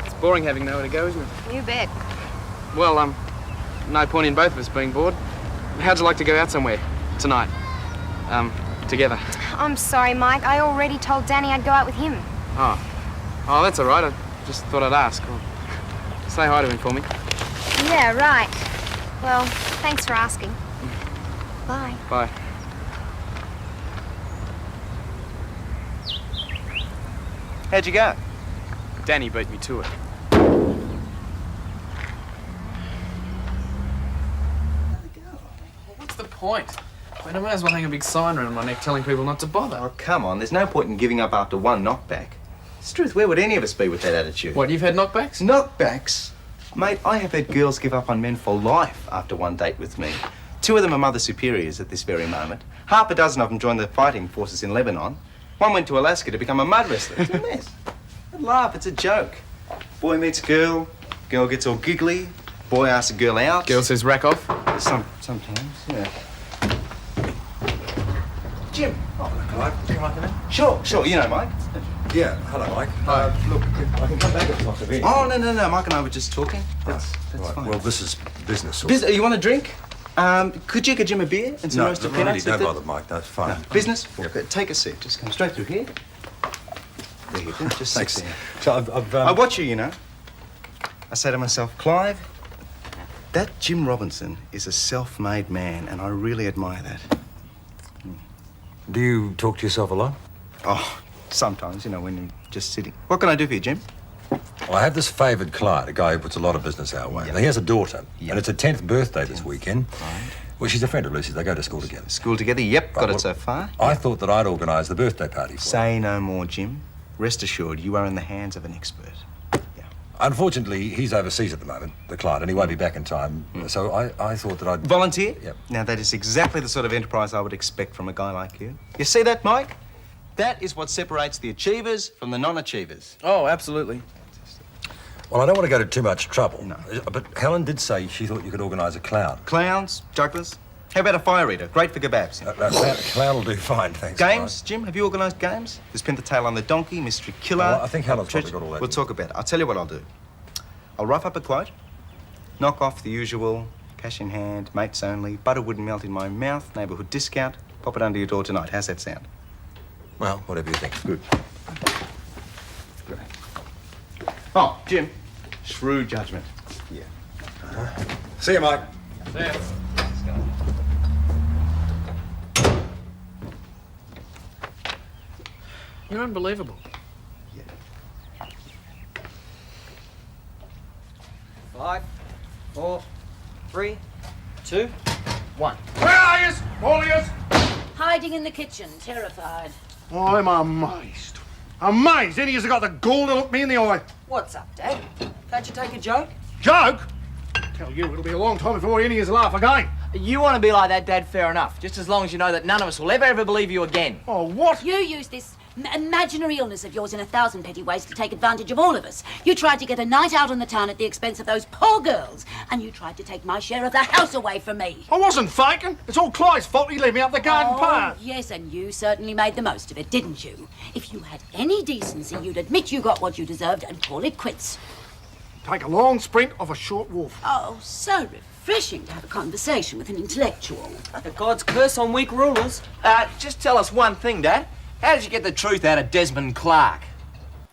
It's boring having nowhere to go, isn't it? You bet. Well, no point in both of us being bored. How'd you like to go out somewhere tonight? Together. I'm sorry, Mike. I already told Danny I'd go out with him. Oh, that's all right. I just thought I'd ask. Well, say hi to him for me. Yeah, right. Well, thanks for asking. Bye. Bye. How'd you go? Danny beat me to it. What's the point? I might as well hang a big sign around my neck telling people not to bother. Oh, come on. There's no point in giving up after one knockback. It's truth. Where would any of us be with that attitude? What, you've had knockbacks? Knockbacks? Mate, I have had girls give up on men for life after one date with me. 2 of them are mother superiors at this very moment. Half a dozen of them joined the fighting forces in Lebanon. One went to Alaska to become a mud wrestler. It's a mess. Don't laugh, it's a joke. Boy meets girl, girl gets all giggly, boy asks a girl out. Girl says rack off? Sometimes, yeah. Jim. Oh, Clive. Come up in there. Sure, you know Mike. Yeah, hello, Mike. Look, I can come back at the top of it. Oh, no, Mike and I were just talking. That's right. fine. Well, this is business. You want a drink? Could you get Jim a beer and some roasted peanuts? No, really, don't bother, Mike. That's fine. No. Business? Yep. Take a seat. Just come straight through here. There you go. Just sit there. So I watch you, you know. I say to myself, Clive, that Jim Robinson is a self-made man, and I really admire that. Do you talk to yourself a lot? Oh, sometimes, you know, when you're just sitting. What can I do for you, Jim? Well, I have this favoured client, a guy who puts a lot of business our way. Now, he has a daughter, and it's her 10th birthday this weekend. Right. Well, she's a friend of Lucy's. They go to school together. School together? Yep, got it so far. I thought that I'd organise the birthday party for her. Say no more, Jim. Rest assured, you are in the hands of an expert. Yeah. Unfortunately, he's overseas at the moment, the client, and he won't be back in time. So I thought that I'd... Volunteer? Yep. Now, that is exactly the sort of enterprise I would expect from a guy like you. You see that, Mike? That is what separates the achievers from the non-achievers. Oh, absolutely. Well, I don't want to go to too much trouble. No. But Helen did say she thought you could organise a clown. Clowns? Jugglers? How about a fire eater? Great for kebabs. Clown will do fine, thanks. Games, Clive. Jim? Have you organised games? There's Pin the Tail on the Donkey, Mystery Killer... Well, I think Helen's probably got all that. We'll talk about it. I'll tell you what I'll do. I'll rough up a quote, knock off the usual, cash in hand, mates only, butter wouldn't melt in my mouth, neighbourhood discount, pop it under your door tonight. How's that sound? Well, whatever you think. Good. Great. Oh, Jim. Shrewd judgment. Yeah. See you, Mike. See ya. You're unbelievable. Yeah. 5, 4, 3, 2, 1. Where are you, all of you? Hiding in the kitchen, terrified. I'm amazed. Amazed any of you got the gall to look me in the eye. What's up, Dad? Can't you take a joke? Joke? Tell you, it'll be a long time before any of you laugh again. You want to be like that, Dad, fair enough. Just as long as you know that none of us will ever believe you again. Oh, what? You use this imaginary illness of yours in 1,000 petty ways to take advantage of all of us. You tried to get a night out on the town at the expense of those poor girls, and you tried to take my share of the house away from me. I wasn't faking. It's all Clyde's fault he led me up the garden path. Yes, and you certainly made the most of it, didn't you? If you had any decency, you'd admit you got what you deserved and call it quits. Take a long sprint off a short wolf. Oh, so refreshing to have a conversation with an intellectual. God's curse on weak rulers. Just tell us one thing, Dad. How did you get the truth out of Desmond Clarke?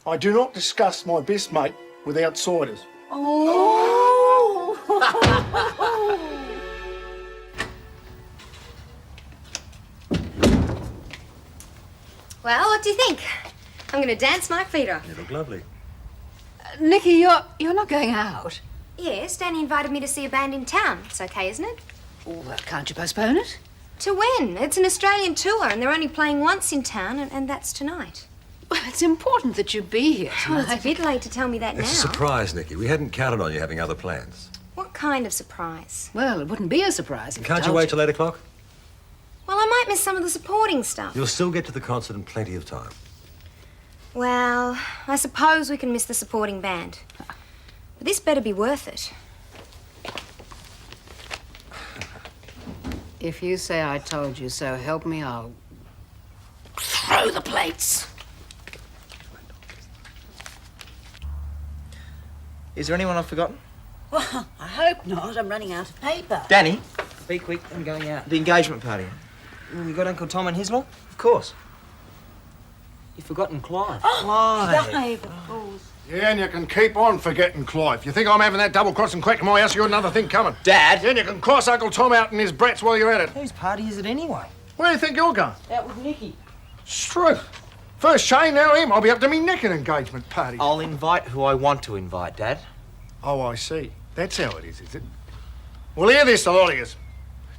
I do not discuss my best mate with outsiders. Oh! Well, what do you think? I'm going to dance my feet off. You look lovely. Nikki, you're not going out. Yes, Danny invited me to see a band in town. It's okay, isn't it? Well, can't you postpone it? To when? It's an Australian tour and they're only playing once in town and that's tonight. Well, it's important that you be here Well, tonight. it's a bit late to tell me that It's a now. surprise, Nikki. We hadn't counted on you having other plans. What kind of surprise? Well, it wouldn't be a surprise if Can't I you told wait till 8 o'clock? Well, I might miss some of the supporting stuff. You'll still get to the concert in plenty of time. Well, I suppose we can miss the supporting band. But this better be worth it. If you say I told you so, help me, I'll throw the plates. Is there anyone I've forgotten? Well, I hope not. I'm running out of paper. Danny, Be quick, I'm going out. the engagement party. You got Uncle Tom and his lot? Of course. You've forgotten Clive. Clive, of course. Yeah, and you can keep on forgetting Clive. You think I'm having that double-crossing quack in my house, you got another thing coming. Dad! Yeah, and you can cross Uncle Tom out and his brats while you're at it. Whose party is it anyway? Where do you think you're going? Out with Nikki. It's true. First Shane, now him. I'll be up to me neck in engagement party. I'll invite who I want to invite, Dad. Oh, I see. That's how it is it? Well, hear this, the lot of yous.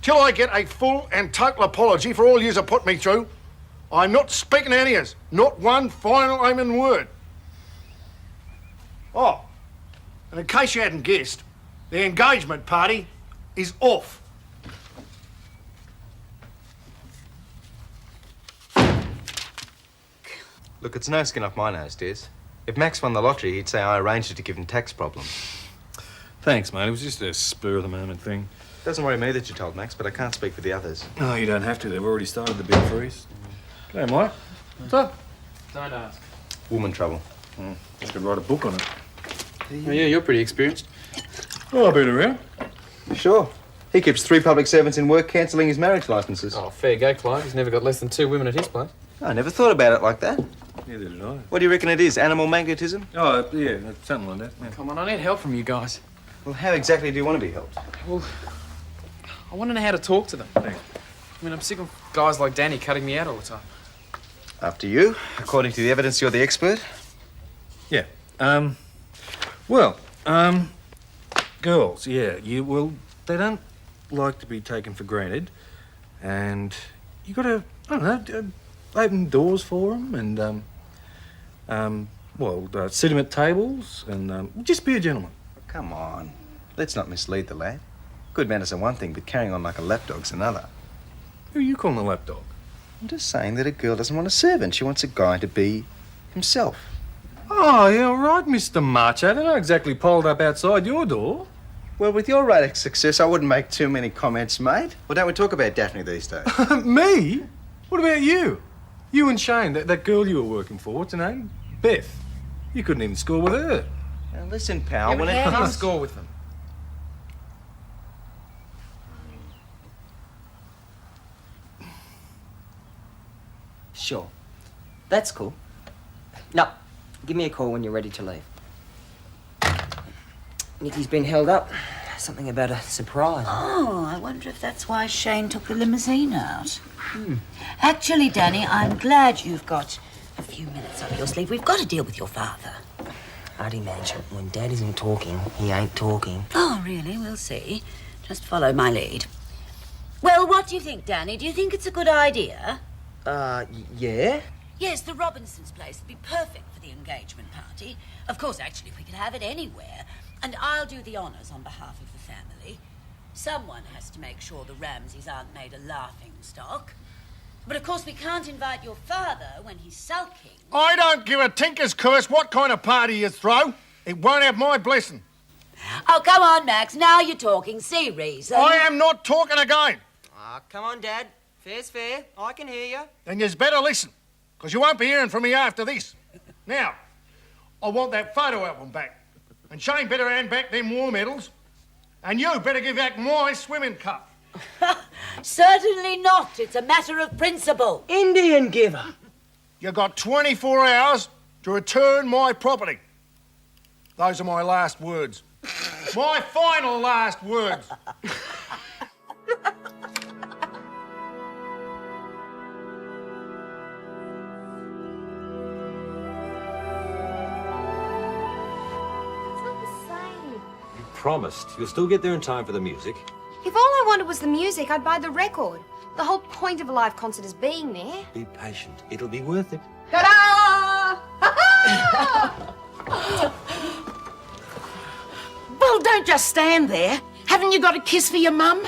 Till I get a full and total apology for all yous have put me through, I'm not speaking to any of yous. Not one final aiming word. Oh, and in case you hadn't guessed, the engagement party is off. Look, it's no skin off my nose, Des. If Max won the lottery, he'd say I arranged it to give him tax problems. Thanks, mate. It was just a spur-of-the-moment thing. Doesn't worry me that you told Max, but I can't speak for the others. No, you don't have to. They've already started the big freeze. G'day, Mike. What's up? Don't ask. Woman trouble. I could write a book on it. Oh, yeah, you're pretty experienced. Oh, I've been around. Sure. He keeps 3 public servants in work cancelling his marriage licences. Oh, fair go, Clive. He's never got less than 2 women at his place. I never thought about it like that. Neither did I. What do you reckon it is? Animal magnetism? Oh, yeah, something like that. Yeah. Come on, I need help from you guys. Well, how exactly do you want to be helped? Well, I want to know how to talk to them. Thanks. I mean, I'm sick of guys like Danny cutting me out all the time. After you. According to the evidence, you're the expert. Yeah. Girls, yeah, they don't like to be taken for granted, and you got to, I don't know, open doors for them, and sit them at tables, and just be a gentleman. Come on. Let's not mislead the lad. Good manners are one thing, but carrying on like a lapdog's another. Who are you calling a lapdog? I'm just saying that a girl doesn't want a servant. She wants a guy to be himself. Oh, yeah, all right, Mr. Marcia. They're not exactly poled up outside your door. Well, with your rate of success, I wouldn't make too many comments, mate. Well, don't we talk about Daphne these days? Me? What about you? You and Shane, that girl you were working for, what's her name? Beth. You couldn't even score with her. Now, listen, pal, Yeah, when but it how do you comes... score with them? Sure. That's cool. No, give me a call when you're ready to leave. Nikki's been held up. Something about a surprise. Oh, I wonder if that's why Shane took the limousine out. Actually, Danny, I'm glad you've got a few minutes up your sleeve. We've got to deal with your father. I'd imagine when Dad isn't talking, he ain't talking. Oh, really? We'll see. Just follow my lead. Well, what do you think, Danny? Do you think it's a good idea? Yeah. Yes, the Robinsons' place would be perfect for the engagement party. Of course, actually, we could have it anywhere. And I'll do the honours on behalf of the family. Someone has to make sure the Ramsays aren't made a laughing stock. But of course, we can't invite your father when he's sulking. I don't give a tinker's curse what kind of party you throw. It won't have my blessing. Oh, come on, Max. Now you're talking. See reason. I am not talking again. Ah, come on, Dad. Fair's fair. I can hear you. Then you's better listen, because you won't be hearing from me after this. Now, I want that photo album back. And Shane better hand back them war medals. And you better give back my swimming cup. Certainly not. It's a matter of principle. Indian giver. You got 24 hours to return my property. Those are my last words. My final last words. You promised. You'll still get there in time for the music. If all I wanted was the music, I'd buy the record. The whole point of a live concert is being there. Be patient. It'll be worth it. Ta-da! Well, don't just stand there. Haven't you got a kiss for your mum?